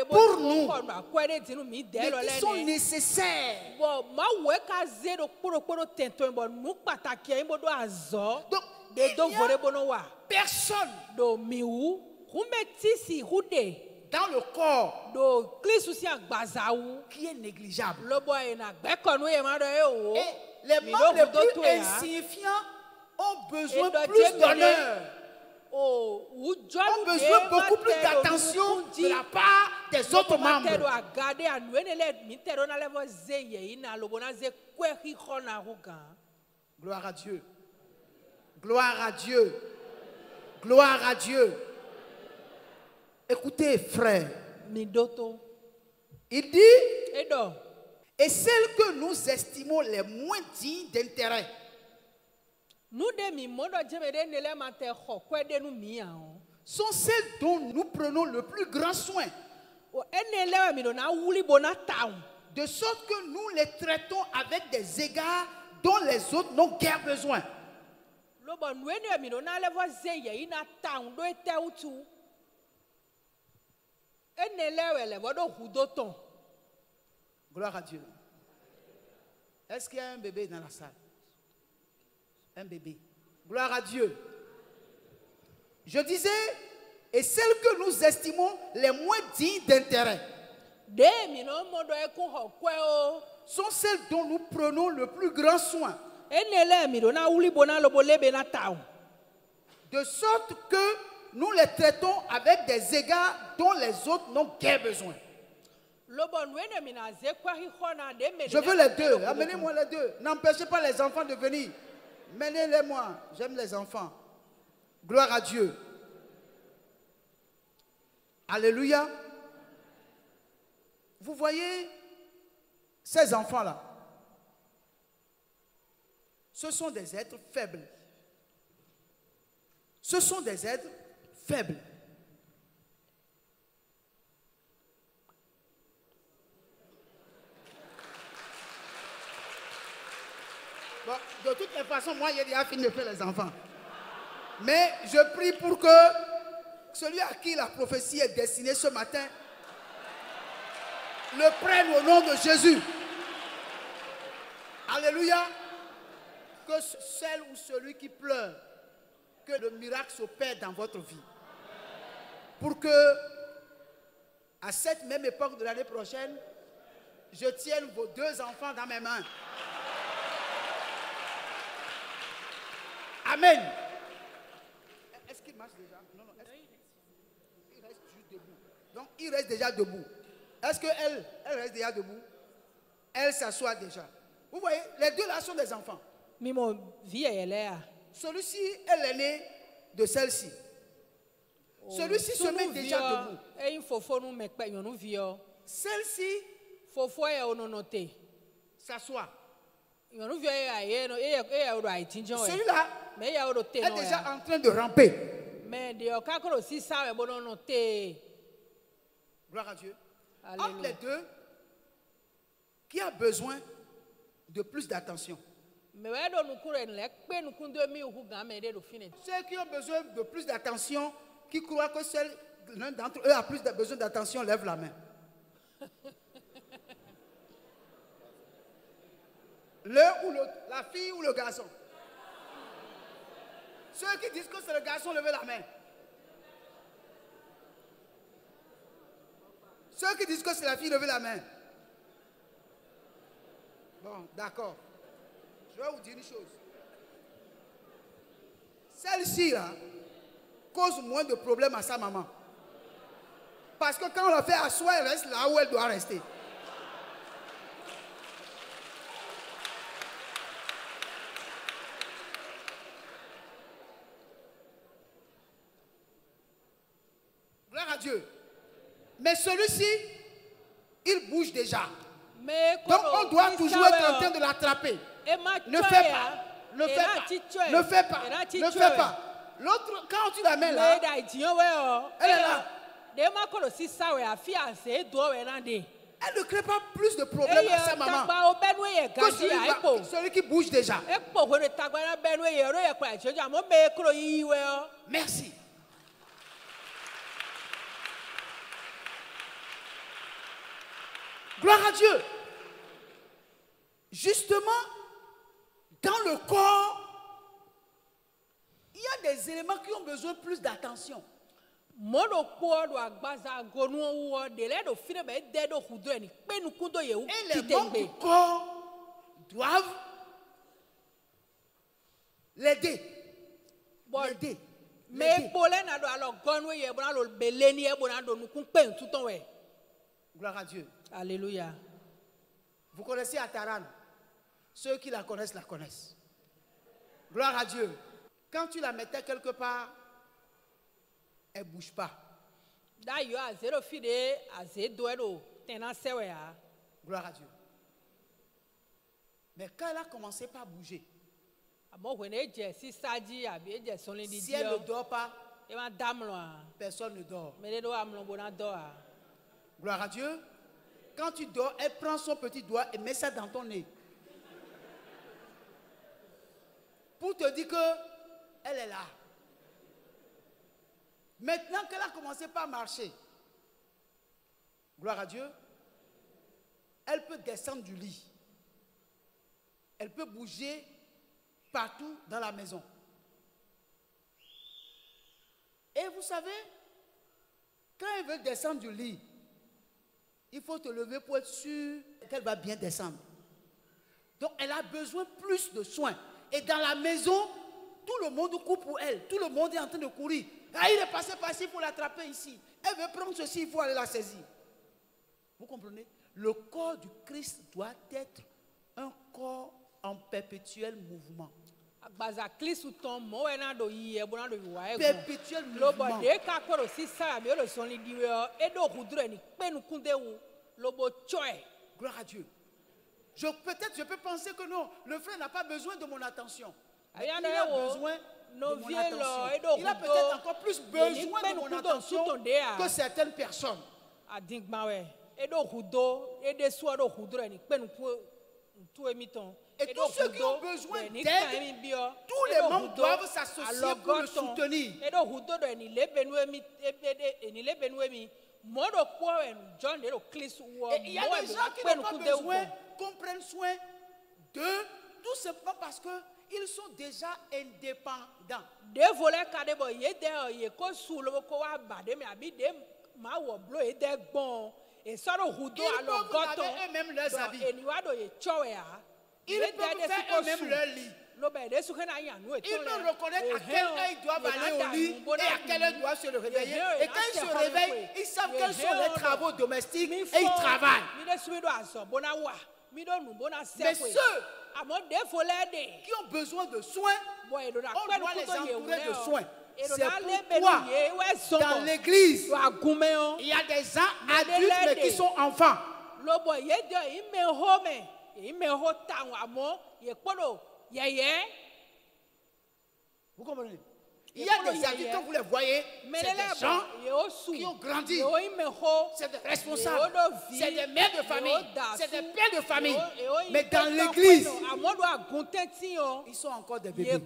[SPEAKER 1] pour nous, mais qui sont nécessaires. Donc, il n'y a personne dans le corps qui est négligeable. Et les membres les plus insignifiants ont besoin plus d'honneur, ont besoin beaucoup plus d'attention de la part des autres membres. Gloire à Dieu. Gloire à Dieu. Gloire à Dieu. Écoutez, frère. Il dit, et celles que nous estimons les moins dignes d'intérêt, sont celles dont nous prenons le plus grand soin, de sorte que nous les traitons avec des égards dont les autres n'ont guère besoin. Gloire à Dieu. Est-ce qu'il y a un bébé dans la salle? Un bébé. Gloire à Dieu. Je disais, et celles que nous estimons les moins dignes d'intérêt sont celles dont nous prenons le plus grand soin, de sorte que nous les traitons avec des égards dont les autres n'ont guère besoin. Je veux les deux. Amenez-moi les deux. N'empêchez pas les enfants de venir. Menez-les-moi. J'aime les enfants. Gloire à Dieu. Alléluia. Vous voyez ces enfants-là. Ce sont des êtres faibles. Ce sont des êtres faibles. Bon, de toutes les façons, moi, j'ai déjà fini de faire les enfants. Mais je prie pour que celui à qui la prophétie est destinée ce matin le prenne au nom de Jésus. Alléluia. Que celle ou celui qui pleure, que le miracle s'opère dans votre vie. Pour que, à cette même époque de l'année prochaine, je tienne vos 2 enfants dans mes mains. Amen. Est-ce qu'il marche déjà? Non, non. Il reste juste debout. Donc, il reste déjà debout. Est-ce qu'elle reste déjà debout? Elle s'assoit déjà. Vous voyez, les 2 là sont des enfants. Celui-ci est l'aîné de celle-ci. Celui-ci se met déjà debout. Celle-ci s'assoit. Celui-là est déjà en train de ramper. Gloire à Dieu. Entre les 2, qui a besoin de plus d'attention? Ceux qui ont besoin de plus d'attention, qui croient que l'un d'entre eux a plus besoin d'attention, lève la main. La fille ou le garçon? Ceux qui disent que c'est le garçon, levez la main. Ceux qui disent que c'est la fille, levez la main. Bon, d'accord. Je vais vous dire une chose. Celle-ci, là, cause moins de problèmes à sa maman. Parce que quand on la fait asseoir, elle reste là où elle doit rester. Gloire à Dieu. Mais celui-ci, il bouge déjà. Donc on doit toujours être en train de l'attraper. Ne fais pas. Ne fais pas. Ne fais pas. Ne fais pas. L'autre, quand tu la mets là, elle est là. Elle ne crée pas plus de problèmes à sa maman que celui qui bouge déjà. Merci. Gloire à Dieu. Justement, dans le corps, il y a des éléments qui ont besoin plus d'attention. Et les membres du corps doivent l'aider. Gloire à Dieu.
[SPEAKER 2] Alléluia.
[SPEAKER 1] Vous connaissez Ataran? Ceux qui la connaissent. Gloire à Dieu. Quand tu la mettais quelque part, elle ne bouge pas. Gloire à Dieu. Mais quand elle a commencé par bouger, si elle ne dort pas, personne ne dort. Gloire à Dieu. Quand tu dors, elle prend son petit doigt et met ça dans ton nez. Pour te dire qu'elle est là. Maintenant qu'elle a commencé par marcher, gloire à Dieu, elle peut descendre du lit. Elle peut bouger partout dans la maison. Et vous savez, quand elle veut descendre du lit, il faut te lever pour être sûr qu'elle va bien descendre. Donc elle a besoin plus de soins. Et dans la maison, tout le monde court pour elle. Tout le monde est en train de courir. Ah, il est passé par ici, il faut l'attraper ici. Elle veut prendre ceci, il faut aller la saisir. Vous comprenez? Le corps du Christ doit être un corps en perpétuel mouvement. Perpétuel mouvement. Gloire à Dieu. Peut-être je peux penser que non, le frère n'a pas besoin de mon attention. Mais il a besoin de mon attention. Il a peut-être encore plus besoin de mon attention que certaines personnes. Et tous ceux qui ont besoin d'aide, tous les membres doivent s'associer pour le soutenir.
[SPEAKER 2] edo hudo do eni lebenuemi ebede eni lebenuemi modo kwa en John de Christ wo
[SPEAKER 1] Et il y a des gens qui n'ont pas besoin qu'on prenne soin d'eux, tout simplement parce qu'ils sont déjà indépendants.
[SPEAKER 2] de voler kade bo yede ye ko su lo ko wa bade mi abi de ma wo blo ede gbon e soro hudo
[SPEAKER 1] Ils
[SPEAKER 2] alo
[SPEAKER 1] peuvent
[SPEAKER 2] goto
[SPEAKER 1] laver eux-mêmes leurs habits.
[SPEAKER 2] eni wa do ye chowe a
[SPEAKER 1] Ils peuvent faire eux-mêmes leur lit.
[SPEAKER 2] lo be de su kana ya nu
[SPEAKER 1] Ils peuvent reconnaître à quelle heure ils doivent aller au lit et à quelle heure ils doivent se réveiller. Et quand ils se réveillent, ils savent quels sont les travaux domestiques et ils travaillent. Mais ceux qui ont besoin de soins, on doit les entourer de soins. C'est pourquoi dans l'église, il y a des gens adultes mais qui sont enfants. Vous comprenez? Il y a des adultes, quand vous les voyez, c'est des gens qui ont grandi, c'est des responsables, c'est des mères de famille, c'est des pères de famille. Mais dans l'église, ils sont encore des bébés.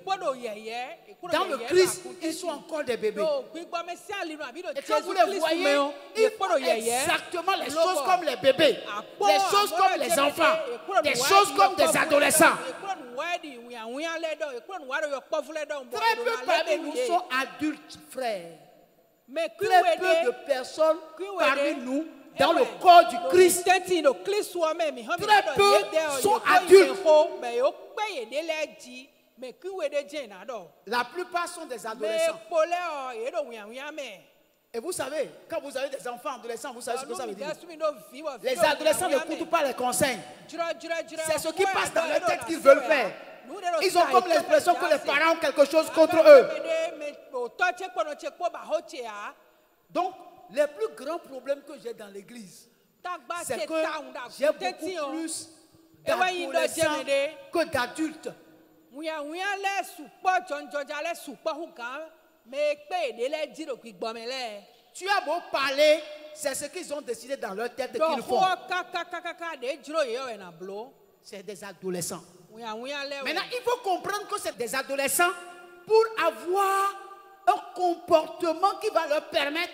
[SPEAKER 1] Dans le Christ, ils sont encore des bébés. Et quand vous les voyez, ils font exactement les choses comme les bébés, les choses comme les enfants, des choses comme des adolescents. Très peu parmi nous sont adultes, frères. Très peu de personnes parmi nous dans le corps du Christ. Très peu sont adultes. La plupart sont des adolescents. Et vous savez, quand vous avez des enfants adolescents, vous savez ce que ça veut dire. Les adolescents n'écoutent pas les conseils. C'est ce qui passe dans leur tête qu'ils veulent faire. Ils ont comme l'impression que les parents ont quelque chose contre eux. Donc, les plus grands problèmes que j'ai dans l'église, c'est que j'ai beaucoup plus d'adolescents que d'adultes. Tu as beau parler, c'est ce qu'ils ont décidé dans leur tête qu'ils font. C'est des adolescents. Maintenant, il faut comprendre que c'est des adolescents pour avoir un comportement qui va leur permettre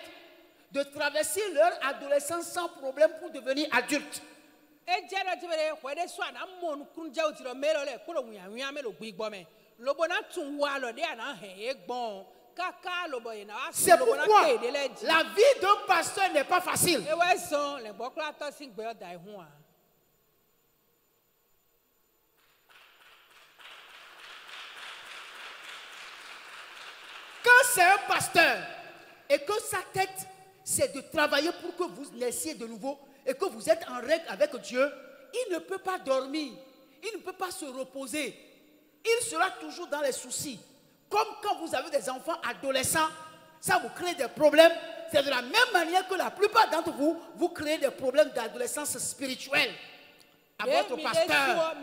[SPEAKER 1] de traverser leur adolescence sans problème pour devenir adultes. C'est pourquoi la vie d'un pasteur n'est pas facile. Quand c'est un pasteur et que sa tête, c'est de travailler pour que vous naissiez de nouveau et que vous êtes en règle avec Dieu, il ne peut pas dormir, il ne peut pas se reposer. Il sera toujours dans les soucis. Comme quand vous avez des enfants adolescents, ça vous crée des problèmes. C'est de la même manière que la plupart d'entre vous, vous créez des problèmes d'adolescence spirituelle à votre pasteur.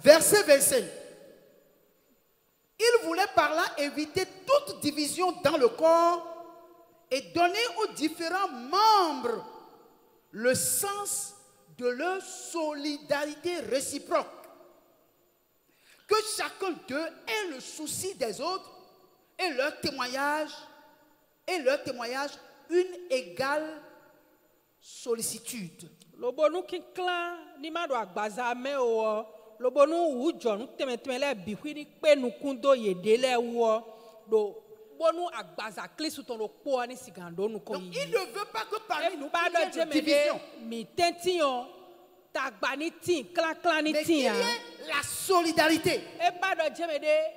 [SPEAKER 1] Verset 25. Il voulait par là éviter toute division dans le corps et donner aux différents membres le sens de leur solidarité réciproque. Que chacun d'eux ait le souci des autres et leur témoignage une égale sollicitude.
[SPEAKER 2] Lobonu kinkla ni mado agbaza me o lobonu ujo nu temeteme bihwi ni pe nukundo yedele wo do bonu agbaza klisu ton lo po ni sigando nu ko
[SPEAKER 1] yi. Il ne veut pas que parmi nous il y ait de division.
[SPEAKER 2] Mi tention tagba ni tin kla ni tin.
[SPEAKER 1] Mais qu'il y ait la solidarité.
[SPEAKER 2] E bado jemede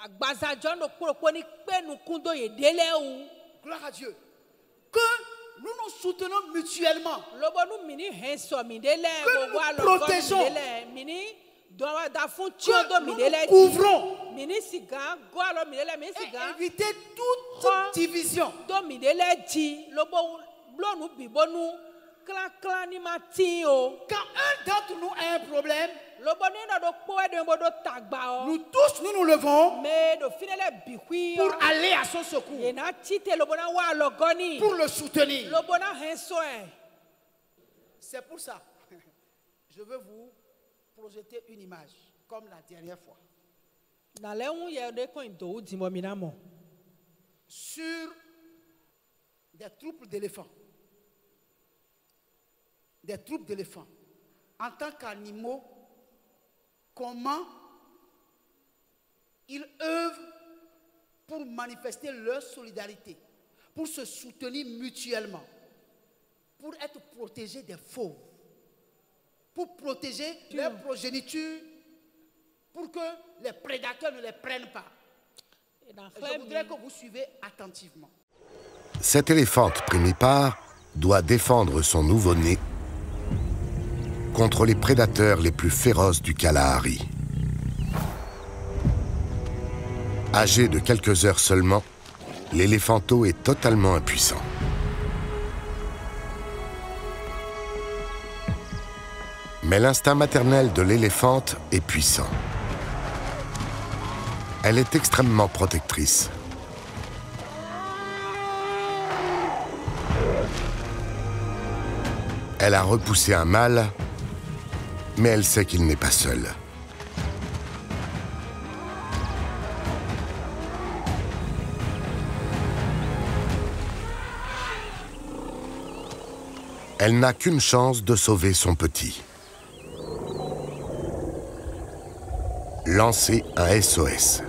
[SPEAKER 2] agbaza jono po ni pe nukundo yedele wo.
[SPEAKER 1] Gloire à Dieu. Que nous nous soutenons mutuellement. Que nous nous protégeons. Que nous nous couvrons. Et éviter toute division.
[SPEAKER 2] klakla ni ma ti o.
[SPEAKER 1] Quand un d'entre nous a un problème,
[SPEAKER 2] Lobo ni na do po e de bo do tagba o.
[SPEAKER 1] nous tous nous levons
[SPEAKER 2] Me do finele bikwi o.
[SPEAKER 1] pour aller à son secours,
[SPEAKER 2] Ye na tite lobo na wa logoni.
[SPEAKER 1] pour le soutenir.
[SPEAKER 2] Lobo na henso e.
[SPEAKER 1] C'est pour ça, je veux vous projeter une image, comme la dernière fois,
[SPEAKER 2] Na le un ye de ko ndo di mo mi na mo.
[SPEAKER 1] sur des troupes d'éléphants. Des troupes d'éléphants. En tant qu'animaux, comment ils œuvrent pour manifester leur solidarité, pour se soutenir mutuellement, pour être protégés des fauves, pour protéger leur progéniture, pour que les prédateurs ne les prennent pas.
[SPEAKER 2] E na
[SPEAKER 1] Je
[SPEAKER 2] khle
[SPEAKER 1] voudrais
[SPEAKER 2] mi.
[SPEAKER 1] que vous suivez attentivement.
[SPEAKER 4] Cette éléphante primipare doit défendre son nouveau-né contre les prédateurs les plus féroces du Kalahari. Âgé de quelques heures seulement, l'éléphanteau est totalement impuissant. Mais l'instinct maternel de l'éléphante est puissant. Elle est extrêmement protectrice. Elle a repoussé un mâle, mais elle sait qu'il n'est pas seul. Elle n'a qu'une chance de sauver son petit. Lancer un SOS.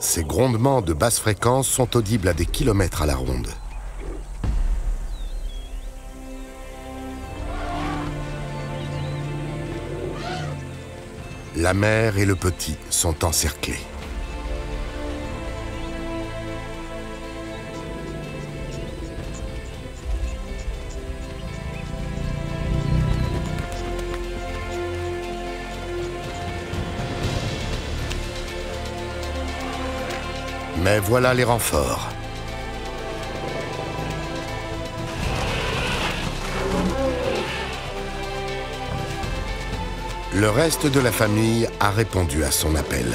[SPEAKER 4] Ces grondements de basse fréquence sont audibles à des kilomètres à la ronde. La mère et le petit sont encerclés. Mais voilà les renforts. Le reste de la famille a répondu à son appel.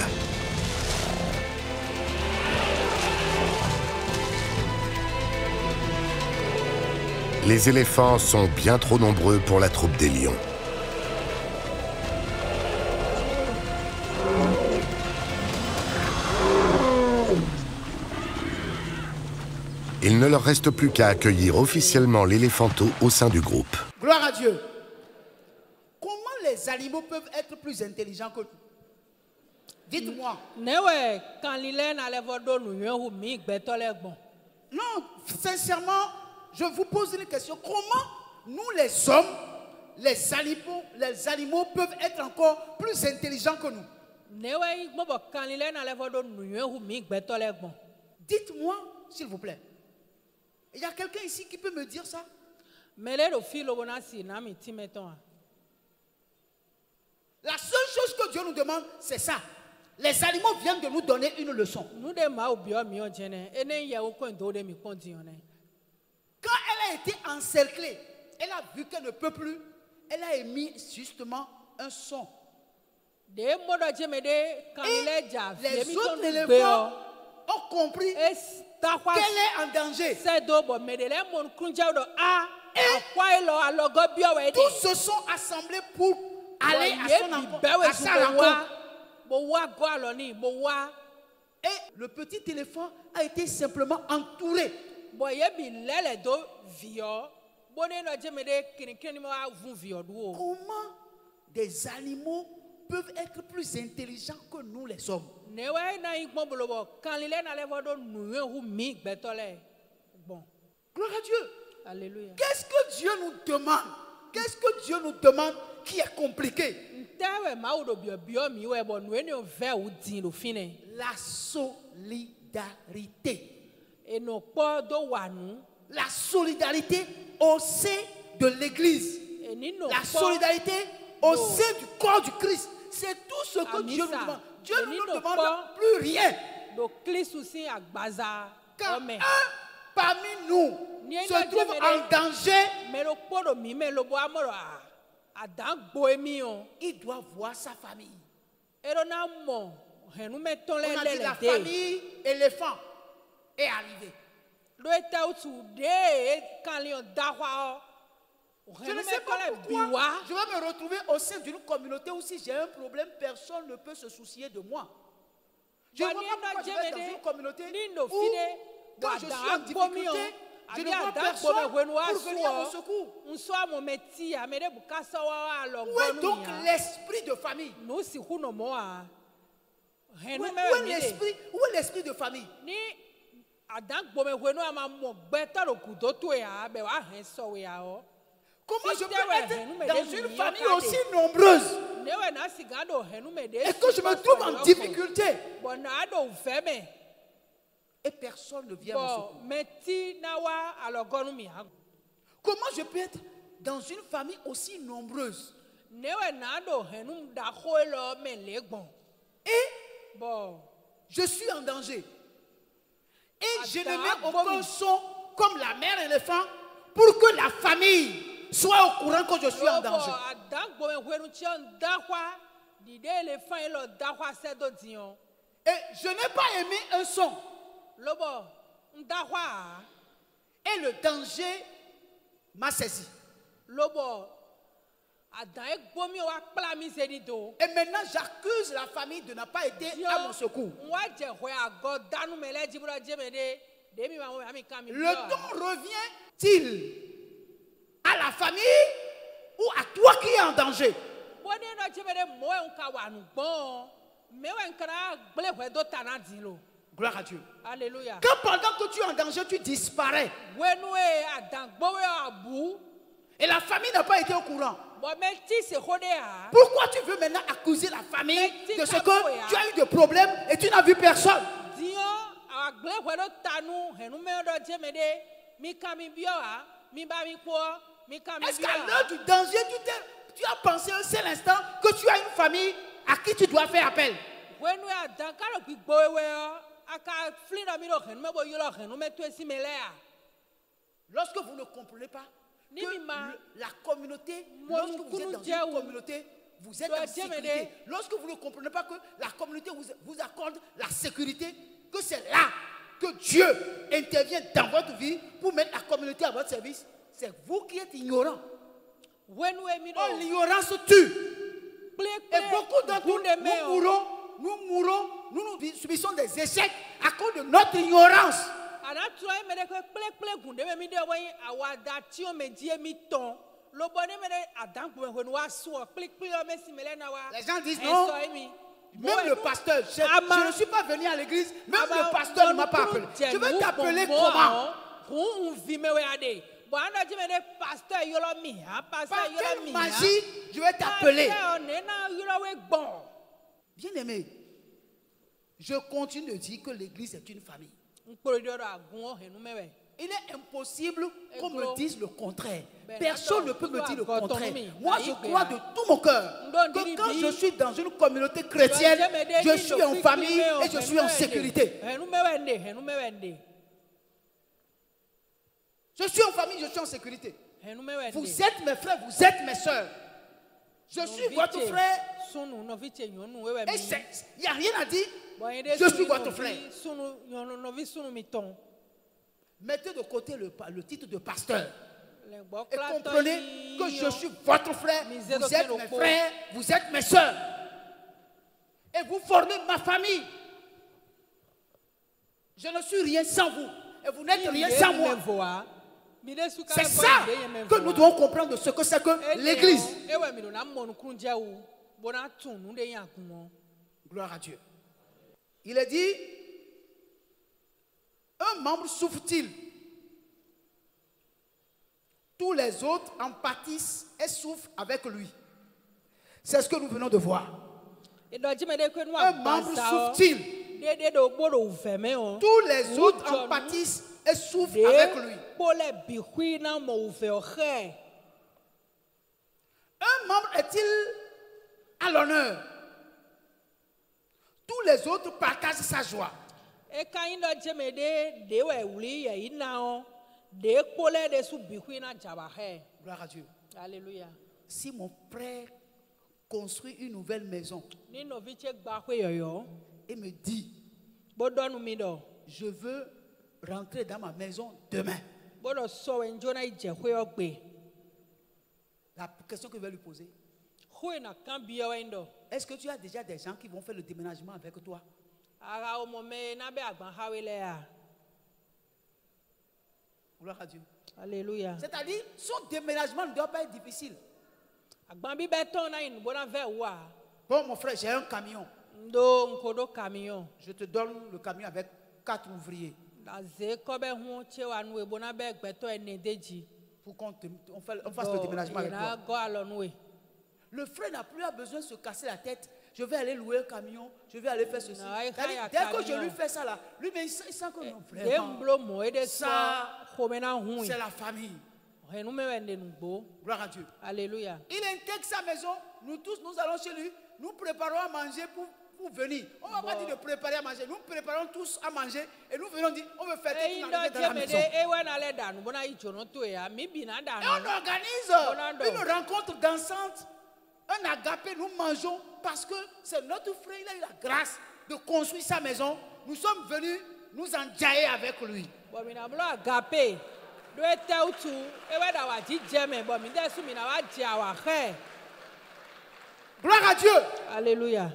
[SPEAKER 4] Les éléphants sont bien trop nombreux pour la troupe des lions. Il ne leur reste plus qu'à accueillir officiellement l'éléphanteau au sein du groupe.
[SPEAKER 1] Gloire à Dieu. Comment les animaux peuvent être plus intelligents que nous? Dites-moi.
[SPEAKER 2] Newe kanlile na le vodo nu yen hu mi gbeto le gbon.
[SPEAKER 1] Non, sincèrement, je vous pose une question. Comment nous, les hommes, les animaux peuvent être encore plus intelligents que nous?
[SPEAKER 2] Newe mo bo kanlile na le vodo nu yen hu mi gbeto le gbon.
[SPEAKER 1] Dites-moi, s'il vous plaît. Il y a quelqu'un ici qui peut me dire ça?
[SPEAKER 2] Mele do fi lobo na si na mi ti meton a.
[SPEAKER 1] La seule chose que Dieu nous demande, c'est ça. Les animaux viennent de nous donner une leçon.
[SPEAKER 2] Nu de ma obi o mi o jene ene ye o ko ndo de mi pon di one.
[SPEAKER 1] Quand elle a été encerclée, elle a vu qu'elle ne peut plus. Elle a émis justement un son.
[SPEAKER 2] De mo do je me de kanlile ja fi
[SPEAKER 1] Les
[SPEAKER 2] mi ton
[SPEAKER 1] autres
[SPEAKER 2] gbe
[SPEAKER 1] éléphants
[SPEAKER 2] o.
[SPEAKER 1] ont compris
[SPEAKER 2] E ta kwa
[SPEAKER 1] qu'elle est en danger.
[SPEAKER 2] se do bo me de le mon kunja do a akwa ilo alogo bi o we di.
[SPEAKER 1] Tous se sont assemblés pour aller à son
[SPEAKER 2] bewe
[SPEAKER 1] à sa rencontre.
[SPEAKER 2] bo wa go aloni bo wa.
[SPEAKER 1] Et le petit éléphant a été simplement entouré.
[SPEAKER 2] Bo ye bi lele do vio bo ne no je me de kinikini mo a vun vio do o.
[SPEAKER 1] Comment des animaux peuvent être plus intelligents que nous les hommes?
[SPEAKER 2] Newe na igbon bolobo kanlile na le vodo nu yen hu mi gbeto le bon.
[SPEAKER 1] Gloire à Dieu.
[SPEAKER 2] Alléluia.
[SPEAKER 1] Qu'est-ce que Dieu nous demande? Qu'est-ce que Dieu nous demande qui est compliqué?
[SPEAKER 2] Ntewe ma udo bio mi we bo nu eni o ve u din do fine.
[SPEAKER 1] La solidarité.
[SPEAKER 2] E no po do wanu.
[SPEAKER 1] La solidarité au sein de l'Église.
[SPEAKER 2] E ni no
[SPEAKER 1] La
[SPEAKER 2] po.
[SPEAKER 1] solidarité au sein du corps du Christ. C'est tout ce que
[SPEAKER 2] Amisa.
[SPEAKER 1] Dieu nous demande. Dieu ne
[SPEAKER 2] Ni
[SPEAKER 1] nous
[SPEAKER 2] no
[SPEAKER 1] demande
[SPEAKER 2] po.
[SPEAKER 1] plus rien.
[SPEAKER 2] Do klisu sin agbaza
[SPEAKER 1] Quand
[SPEAKER 2] Amen.
[SPEAKER 1] un parmi nous
[SPEAKER 2] Ni
[SPEAKER 1] se
[SPEAKER 2] eno
[SPEAKER 1] trouve
[SPEAKER 2] djemede.
[SPEAKER 1] en danger,
[SPEAKER 2] Mais le polo mi, mais le bois moro a dan boemi on.
[SPEAKER 1] il doit voir sa famille.
[SPEAKER 2] Et on a mon, nous mettons
[SPEAKER 1] On
[SPEAKER 2] les
[SPEAKER 1] a dit la
[SPEAKER 2] dés.
[SPEAKER 1] famille éléphant est arrivée.
[SPEAKER 2] Le état où tu dé, quand ils ont d'avoir.
[SPEAKER 1] Je ne sais pas pourquoi je vais me retrouver au sein d'une communauté où si j'ai un problème, personne ne peut se soucier de moi. Je ne vois pas pourquoi je vais dans une communauté où, quand je suis en difficulté, je ne vois personne pour venir à mon secours. Où est donc l'esprit de famille? Où est l'esprit de famille? Comment je peux être dans une famille aussi nombreuse et que je me trouve en difficulté et personne ne vient me secourir? Comment je peux être dans une famille aussi nombreuse et je suis en danger et je ne mets aucun son comme la mère éléphant pour que la famille soit au courant que je suis en danger? Et je n'ai pas aimé un son. Et le danger m'a saisi. Et maintenant, j'accuse la famille de n'a pas été à mon secours. Le don revient-il à la famille ou à toi qui es en danger? Gloire à Dieu.
[SPEAKER 2] Alléluia.
[SPEAKER 1] Quand pendant que tu es en danger, tu disparais et la famille n'a pas été au courant, pourquoi tu veux maintenant accuser la famille de ce que tu as eu des problèmes et tu n'as vu personne? Est-ce qu'à l'heure du danger, tu as pensé un seul instant que tu as une famille à qui tu dois faire appel? Lorsque vous ne comprenez pas que la communauté, lorsque vous êtes dans une communauté, vous êtes en sécurité. Lorsque vous ne comprenez pas que la communauté vous accorde la sécurité, que c'est là que Dieu intervient dans votre vie pour mettre la communauté à votre service, c'est vous qui êtes ignorant. Oh, l'ignorance tue. Et beaucoup d'entre nous, nous subissons des échecs à cause de notre ignorance. Les gens disent non. Même le pasteur, je ne suis pas venu à l'église, même le pasteur ne m'a pas appelé. Je vais t'appeler comment? Par quelle magie je vais t'appeler? Bien aimé, je continue de dire que l'église est une famille. Il est impossible qu'on me dise le contraire. Personne ne peut me dire le contraire. Moi, je crois de tout mon cœur que quand je suis dans une communauté chrétienne, je suis en famille et je suis en sécurité. Je suis en famille, je suis en sécurité. Vous êtes mes frères, vous êtes mes soeurs. Je suis votre frère. Et il n'y a rien à dire. Je suis votre frère. Mettez de côté le titre de pasteur. Et comprenez que je suis votre frère. Vous êtes mes frères, vous êtes mes soeurs. Et vous formez ma famille. Je ne suis rien sans vous. Et vous n'êtes rien sans moi. C'est ça que nous devons comprendre de ce que c'est que l'église. Gloire à Dieu. Il est dit, un membre souffre-t-il? Tous les autres en pâtissent et souffrent avec lui. C'est ce que nous venons de voir. Un membre souffre-t-il? Tous les autres en pâtissent et souffrent avec lui. Un membre est-il à l'honneur? Tous les autres partagent sa joie.
[SPEAKER 2] Et quand il a dit de ouais oui il n'a de coller de sous biquin na jabahe.
[SPEAKER 1] Gloire à Dieu.
[SPEAKER 2] Alléluia.
[SPEAKER 1] Si mon frère construit une nouvelle maison
[SPEAKER 2] Ni no viche gba kwe yoyo.
[SPEAKER 1] et me dit,
[SPEAKER 2] Bodonu mi do.
[SPEAKER 1] je veux rentrer dans ma maison demain.
[SPEAKER 2] Bodo so enjona ije kwe ogbe.
[SPEAKER 1] La question que je vais lui poser,
[SPEAKER 2] Kwe na kan biyo endo.
[SPEAKER 1] est-ce que tu as déjà des gens qui vont faire le déménagement avec toi?
[SPEAKER 2] Ara o me na be agban hawele ya.
[SPEAKER 1] Gloire à Dieu.
[SPEAKER 2] Alléluia.
[SPEAKER 1] C'est-à-dire, son déménagement ne doit pas être difficile.
[SPEAKER 2] Agban bi beton na in bona ve wa.
[SPEAKER 1] Bon, mon frère, j'ai un camion.
[SPEAKER 2] Ndo nkodo camion.
[SPEAKER 1] Je te donne le camion avec 4 ouvriers
[SPEAKER 2] Na ze ko be hu che wa nu e bona be gbeto ene deji.
[SPEAKER 1] pour qu'on fasse le déménagement avec
[SPEAKER 2] Na
[SPEAKER 1] toi.
[SPEAKER 2] go alo nu e.
[SPEAKER 1] Le frère n'a plus besoin de se casser la tête. Je vais aller louer un camion, je vais aller faire ceci.
[SPEAKER 2] Non, il
[SPEAKER 1] C'est-à-dire,
[SPEAKER 2] y a
[SPEAKER 1] dès que je
[SPEAKER 2] camion.
[SPEAKER 1] lui fais ça là, lui, mais il sent que non,
[SPEAKER 2] De
[SPEAKER 1] vraiment,
[SPEAKER 2] mblo mo e de
[SPEAKER 1] Ça,
[SPEAKER 2] ça khomena hu.
[SPEAKER 1] c'est la famille.
[SPEAKER 2] Re nu me wende nu gbo.
[SPEAKER 1] Gloire à Dieu.
[SPEAKER 2] Alléluia.
[SPEAKER 1] Il intègre sa maison, nous tous, nous allons chez lui, nous préparons à manger pour venir. On ne va pas dire de préparer à manger, nous préparons tous à manger et nous venons dire, on veut faire
[SPEAKER 2] E
[SPEAKER 1] toute
[SPEAKER 2] indo
[SPEAKER 1] une dans la
[SPEAKER 2] je me
[SPEAKER 1] maison.
[SPEAKER 2] de e wa na le danu bona i jono to ya mi bi na
[SPEAKER 1] Et
[SPEAKER 2] danu.
[SPEAKER 1] on organise une rencontre dansante, un agapé, nous mangeons parce que c'est notre frère, il a eu la grâce de construire sa maison. Nous sommes venus nous enjailler avec lui.
[SPEAKER 2] Bo mi na blo agape. Do e te utu e wa da wa ji jeme bo mi de su mi na wa ji awa he.
[SPEAKER 1] Gloire à Dieu.
[SPEAKER 2] Alléluia.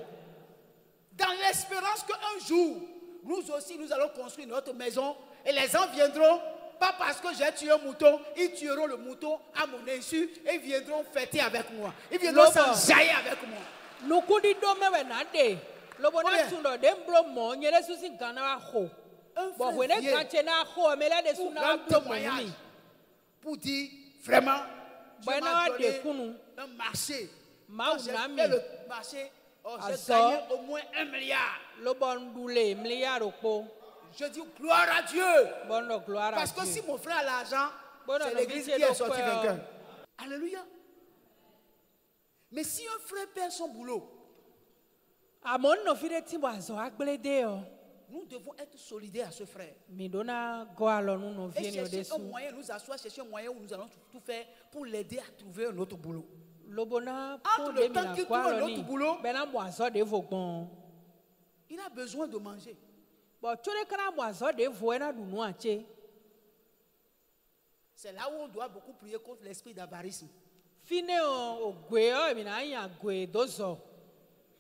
[SPEAKER 1] Dans l'espérance qu'un jour, nous aussi, nous allons construire notre maison et les gens viendront, pas parce que j'ai tué un mouton, ils tueront le mouton à mon insu et ils viendront fêter avec moi. Ils viendront
[SPEAKER 2] Lobo.
[SPEAKER 1] s'enjailler avec moi.
[SPEAKER 2] Nukundi do me we na de. Lobo na
[SPEAKER 1] Oye.
[SPEAKER 2] tundo de mblo mo nyele su si gana wa ho.
[SPEAKER 1] Un
[SPEAKER 2] Bo
[SPEAKER 1] frère
[SPEAKER 2] we ne
[SPEAKER 1] vient
[SPEAKER 2] kanche na ho me le de su
[SPEAKER 1] pour
[SPEAKER 2] na wa
[SPEAKER 1] rendre
[SPEAKER 2] blo mo
[SPEAKER 1] témoignage,
[SPEAKER 2] ni.
[SPEAKER 1] pour dire vraiment, Dieu
[SPEAKER 2] Bon,
[SPEAKER 1] m'a
[SPEAKER 2] on a
[SPEAKER 1] donné
[SPEAKER 2] des kunu.
[SPEAKER 1] un marché.
[SPEAKER 2] Ma
[SPEAKER 1] Quand j'ai
[SPEAKER 2] unami.
[SPEAKER 1] fait le marché, j'ai
[SPEAKER 2] Azo.
[SPEAKER 1] gagné au moins 1 milliard.
[SPEAKER 2] Lobo ndule mliya roko.
[SPEAKER 1] Je dis gloire à Dieu.
[SPEAKER 2] Bono gloire à
[SPEAKER 1] Parce que
[SPEAKER 2] Dieu.
[SPEAKER 1] si mon frère a l'argent,
[SPEAKER 2] Bon,
[SPEAKER 1] c'est
[SPEAKER 2] on a
[SPEAKER 1] l'église
[SPEAKER 2] dit
[SPEAKER 1] qui est
[SPEAKER 2] donc,
[SPEAKER 1] sortie vainqueur. Alléluia. Mais si un frère perd son boulot,
[SPEAKER 2] Amon no fide timbo azo agblede o.
[SPEAKER 1] nous devons être solidaires à ce frère.
[SPEAKER 2] Mi dona go alo nu no
[SPEAKER 1] Et
[SPEAKER 2] vieni o
[SPEAKER 1] chercher
[SPEAKER 2] desu.
[SPEAKER 1] un moyen, nous asseoir, chercher un moyen où nous allons tout faire pour l'aider à trouver un autre boulot.
[SPEAKER 2] Lobo na
[SPEAKER 1] Entre
[SPEAKER 2] po
[SPEAKER 1] le
[SPEAKER 2] de mi
[SPEAKER 1] temps
[SPEAKER 2] na
[SPEAKER 1] qu'il
[SPEAKER 2] go
[SPEAKER 1] trouve
[SPEAKER 2] alo
[SPEAKER 1] un
[SPEAKER 2] ni.
[SPEAKER 1] autre boulot,
[SPEAKER 2] Bena mo azo de vogbon.
[SPEAKER 1] Il a besoin de manger.
[SPEAKER 2] Bo chore kana mo azo de vo na du nu ache.
[SPEAKER 1] C'est là où on doit beaucoup prier contre l'esprit d'avarisme.
[SPEAKER 2] Fine o gwe o mi na yan gwe dozo.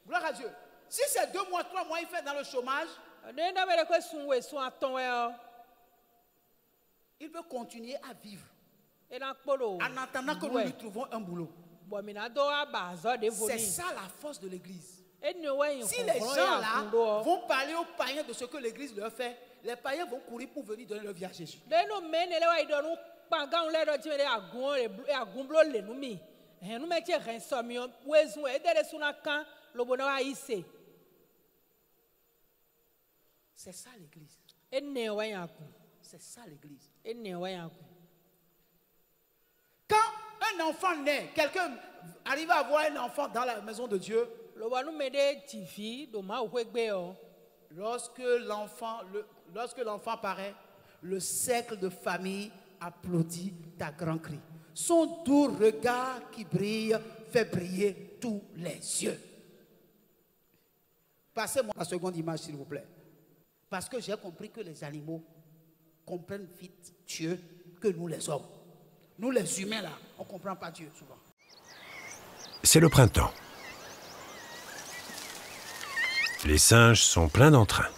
[SPEAKER 1] Gloire à Dieu. Si c'est 2 mois, 3 mois, il fait dans le chômage,
[SPEAKER 2] De na bere ko sunwe sun aton we o.
[SPEAKER 1] il peut continuer à vivre.
[SPEAKER 2] E na kpolo.
[SPEAKER 1] En attendant que nous lui trouvons un boulot.
[SPEAKER 2] Bo mi na do aba azo de vo
[SPEAKER 1] C'est
[SPEAKER 2] ni.
[SPEAKER 1] ça la force de l'église.
[SPEAKER 2] E ni we yin
[SPEAKER 1] Si les
[SPEAKER 2] ko
[SPEAKER 1] gens là vont parler aux païens de ce que l'église leur fait, les païens vont courir pour venir donner leur vie à Jésus.
[SPEAKER 2] De no mene le wa idonu pangan le do ti me de agun e agun blo le nu mi. E nu me che ren so mi o wezun e de suna kan lobo na wa ise.
[SPEAKER 1] C'est ça l'église.
[SPEAKER 2] E ne wa yan agun.
[SPEAKER 1] C'est ça l'église.
[SPEAKER 2] E ne wa yan agun.
[SPEAKER 1] Quand un enfant naît, quelqu'un arrive à avoir un enfant dans la maison de Dieu,
[SPEAKER 2] Lobo nu me de tivi do ma o gbe o.
[SPEAKER 1] lorsque l'enfant paraît, le cercle de famille applaudit d'un grand cri. Son doux regard qui brille fait briller tous les yeux. Passez-moi la seconde image, s'il vous plaît. Parce que j'ai compris que les animaux comprennent vite Dieu que nous les hommes. Nous les humains là, on ne comprend pas Dieu souvent.
[SPEAKER 5] C'est le printemps. Les singes sont pleins d'entrain.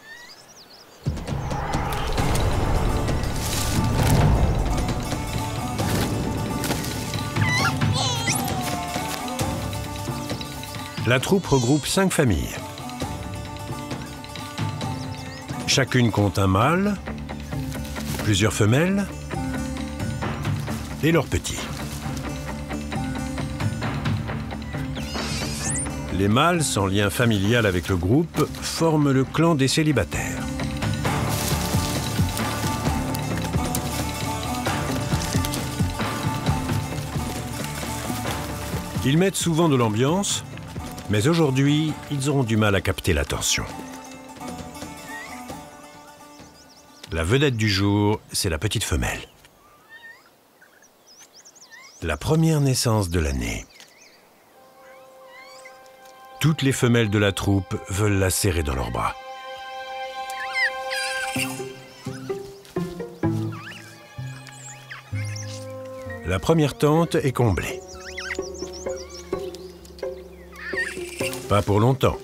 [SPEAKER 5] La troupe regroupe 5 familles. Chacune compte un mâle, plusieurs femelles et leurs petits. Les mâles, sans lien familial avec le groupe, forment le clan des célibataires. Ils mettent souvent de l'ambiance, mais aujourd'hui, ils auront du mal à capter l'attention. La vedette du jour, c'est la petite femelle. La première naissance de l'année. Toutes les femelles de la troupe veulent la serrer dans leurs bras. La première tente est comblée. Pas pour longtemps.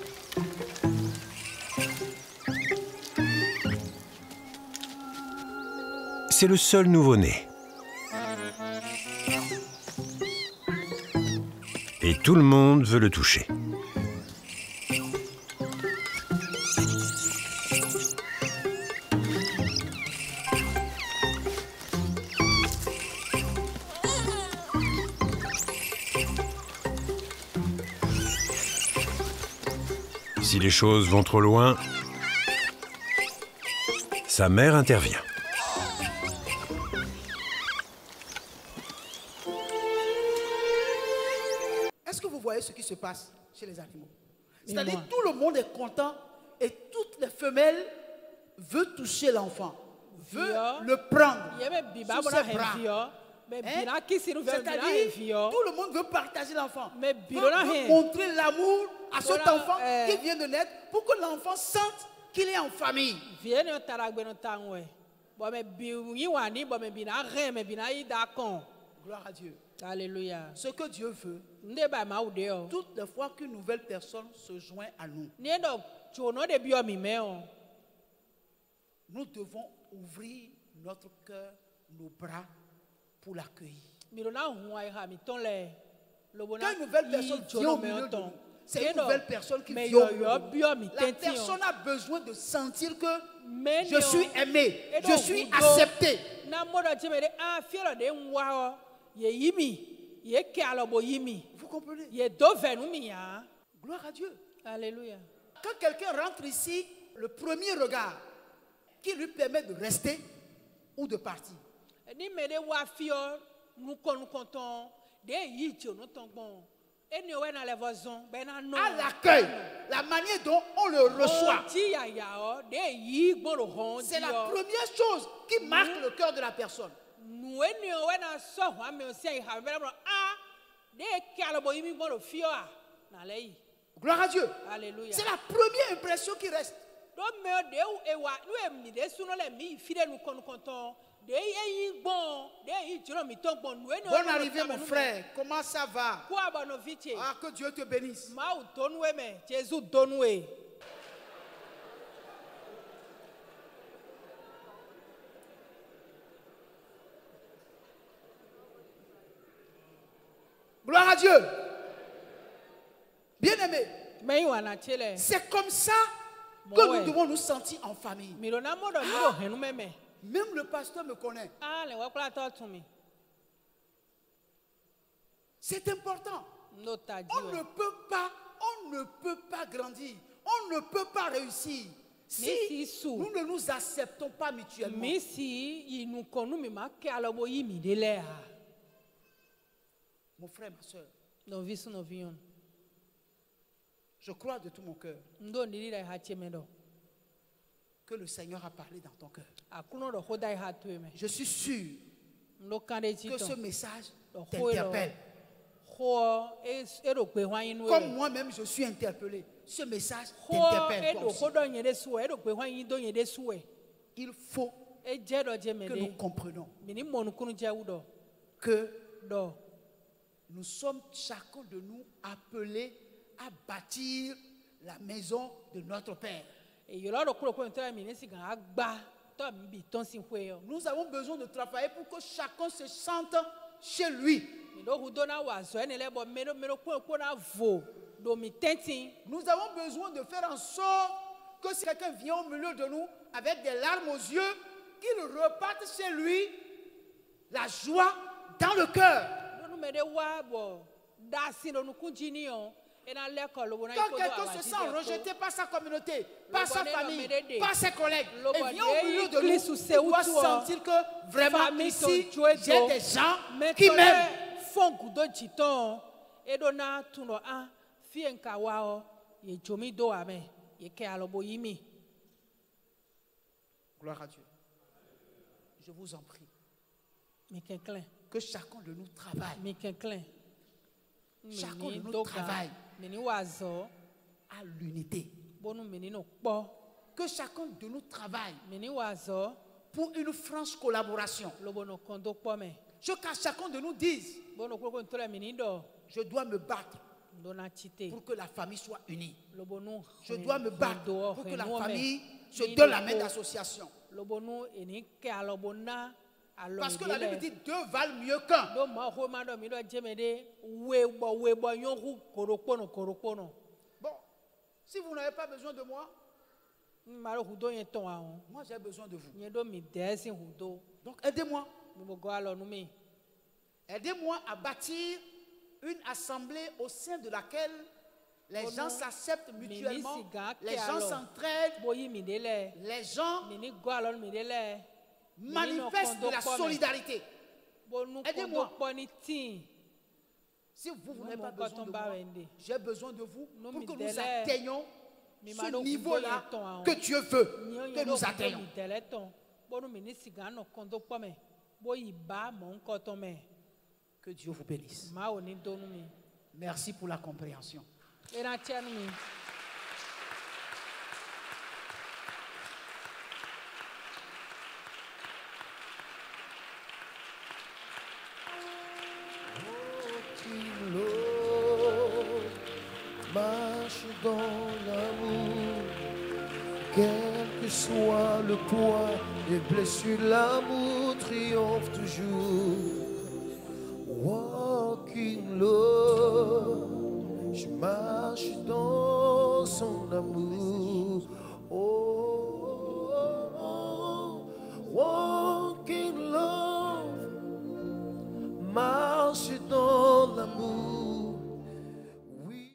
[SPEAKER 5] C'est le seul nouveau-né. Et tout le monde veut le toucher. Si les choses vont trop loin, sa mère intervient.
[SPEAKER 1] Est-ce que vous voyez ce qui se passe chez les animaux? C'est-à-dire tout le monde est content et toutes les femelles veulent toucher l'enfant, veulent le prendre sous ses bras. C'est-à-dire tout le monde veut partager l'enfant, veut montrer l'amour à cet enfant qui vient de naître pour que l'enfant sente qu'il est en famille. Gloire à Dieu.
[SPEAKER 2] Alléluia.
[SPEAKER 1] Ce que Dieu veut, toutes les fois qu'une nouvelle personne se joint à nous, nous devons ouvrir notre cœur, nos bras pour l'accueillir. Quand une nouvelle personne vient au milieu de nous, c'est une nouvelle personne qui vient au milieu de nous. La personne a besoin de sentir que je suis aimé, je suis accepté. Vous comprenez? Gloire à Dieu.
[SPEAKER 2] Alléluia.
[SPEAKER 1] Quand quelqu'un rentre ici, le premier regard qui lui permet de rester ou de partir. À l'accueil, la manière dont on le reçoit, c'est la première chose qui marque le cœur de la personne. Gloire à Dieu.
[SPEAKER 2] Alléluia.
[SPEAKER 1] C'est la première impression qui reste. Bonne arrivée mon frère, comment ça va? Ah, que Dieu te bénisse. Gloire à Dieu. Bien-aimé, c'est comme ça que nous devons nous sentir en famille. Même le pasteur me connaît. C'est important. On ne peut pas grandir. On ne peut pas réussir si nous ne nous acceptons pas mutuellement. Mon frère, ma soeur, je crois de tout mon cœur que le Seigneur a parlé dans ton cœur. Je suis sûr que ce message t'interpelle. Comme moi-même, je suis interpellé. Ce message t'interpelle toi aussi. Il faut que nous comprenions que nous sommes chacun de nous appelés à bâtir la maison de notre Père. Nous avons besoin de travailler pour que chacun se sente chez lui. Nous avons besoin de faire en sorte que si quelqu'un vient au milieu de nous avec des larmes aux yeux, qu'il reparte chez lui la joie dans le cœur. Quand quelqu'un se sent rejeté par sa communauté, par sa famille, par ses collègues, et vient au milieu de nous, il doit sentir que vraiment ici, j'ai des gens qui m'aiment. Gloire à Dieu. Je vous en prie,
[SPEAKER 2] mi kenklen
[SPEAKER 1] que chacun de nous travaille.
[SPEAKER 2] mi kenklen
[SPEAKER 1] Chacun de
[SPEAKER 2] mi
[SPEAKER 1] nous
[SPEAKER 2] doga
[SPEAKER 1] travaille
[SPEAKER 2] mi ni wazɔ
[SPEAKER 1] à l'unité.
[SPEAKER 2] bonu mi ni no kpɔ
[SPEAKER 1] Que chacun de nous travaille
[SPEAKER 2] mi ni wazɔ
[SPEAKER 1] pour une franche collaboration.
[SPEAKER 2] lobo no kɔndo kpɔ mɛ
[SPEAKER 1] Que chacun de nous dise,
[SPEAKER 2] bonu kpɔ ko ntɔlɛ mi ni dɔ
[SPEAKER 1] je dois me battre
[SPEAKER 2] dona tite
[SPEAKER 1] pour que la famille soit unie.
[SPEAKER 2] lobo nu
[SPEAKER 1] Je dois me battre pour que la famille se
[SPEAKER 2] Ni
[SPEAKER 1] donne la
[SPEAKER 2] lobo.
[SPEAKER 1] main d'association.
[SPEAKER 2] lobo nu eni kɛ alɔbo na alɔ
[SPEAKER 1] Parce que
[SPEAKER 2] mi
[SPEAKER 1] la
[SPEAKER 2] de
[SPEAKER 1] Bible
[SPEAKER 2] lɛ
[SPEAKER 1] dit deux valent mieux qu'un.
[SPEAKER 2] do ma ho ma dɔ mi dɔ jɛmɛ de webɔ nyɔku korokpono
[SPEAKER 1] Bon, si vous n'avez pas besoin de moi,
[SPEAKER 2] ma ɖo hudo yɛ tɔn ahun
[SPEAKER 1] moi j'ai besoin de vous.
[SPEAKER 2] nye ɖo mi dɛ si hudo
[SPEAKER 1] Donc aidez-moi.
[SPEAKER 2] mi bo gɔ alɔ nu mi
[SPEAKER 1] Aidez-moi à bâtir une assemblée au sein de laquelle les
[SPEAKER 2] Oh
[SPEAKER 1] gens
[SPEAKER 2] non.
[SPEAKER 1] s'acceptent mutuellement,
[SPEAKER 2] Minisiga
[SPEAKER 1] les
[SPEAKER 2] ke
[SPEAKER 1] gens
[SPEAKER 2] alors.
[SPEAKER 1] s'entraident,
[SPEAKER 2] bo yi mi de lɛ
[SPEAKER 1] les gens
[SPEAKER 2] mi ni gɔ alɔ mi de lɛ
[SPEAKER 1] manifestent de la solidarité.
[SPEAKER 2] bo nu
[SPEAKER 1] Aidez-moi.
[SPEAKER 2] kɔndo kpɔ ni tin
[SPEAKER 1] Si vous
[SPEAKER 2] Non,
[SPEAKER 1] n'avez
[SPEAKER 2] mon
[SPEAKER 1] pas besoin de
[SPEAKER 2] coton
[SPEAKER 1] moi,
[SPEAKER 2] barende.
[SPEAKER 1] j'ai besoin de vous
[SPEAKER 2] Non,
[SPEAKER 1] pour
[SPEAKER 2] mi
[SPEAKER 1] que nous
[SPEAKER 2] délai.
[SPEAKER 1] atteignions
[SPEAKER 2] Mi
[SPEAKER 1] ce
[SPEAKER 2] malo
[SPEAKER 1] niveau-là
[SPEAKER 2] hudo yɛ tɔn ahun.
[SPEAKER 1] que Dieu veut que nous atteignions.
[SPEAKER 2] mi dɛlɛ tɔn bo nu mi ni siga nɔ kɔndo kpɔ mɛ bo yi ba mɔ nkɔtɔn mɛ
[SPEAKER 1] Que Dieu vous bénisse.
[SPEAKER 2] ma wo ni do nu mi
[SPEAKER 1] Merci pour la compréhension.
[SPEAKER 2] ena tiɛ nu mi.
[SPEAKER 6] Marche dans l'amour, quel que soit le poids, les blessures, l'amour triomphe toujours. Walk in love.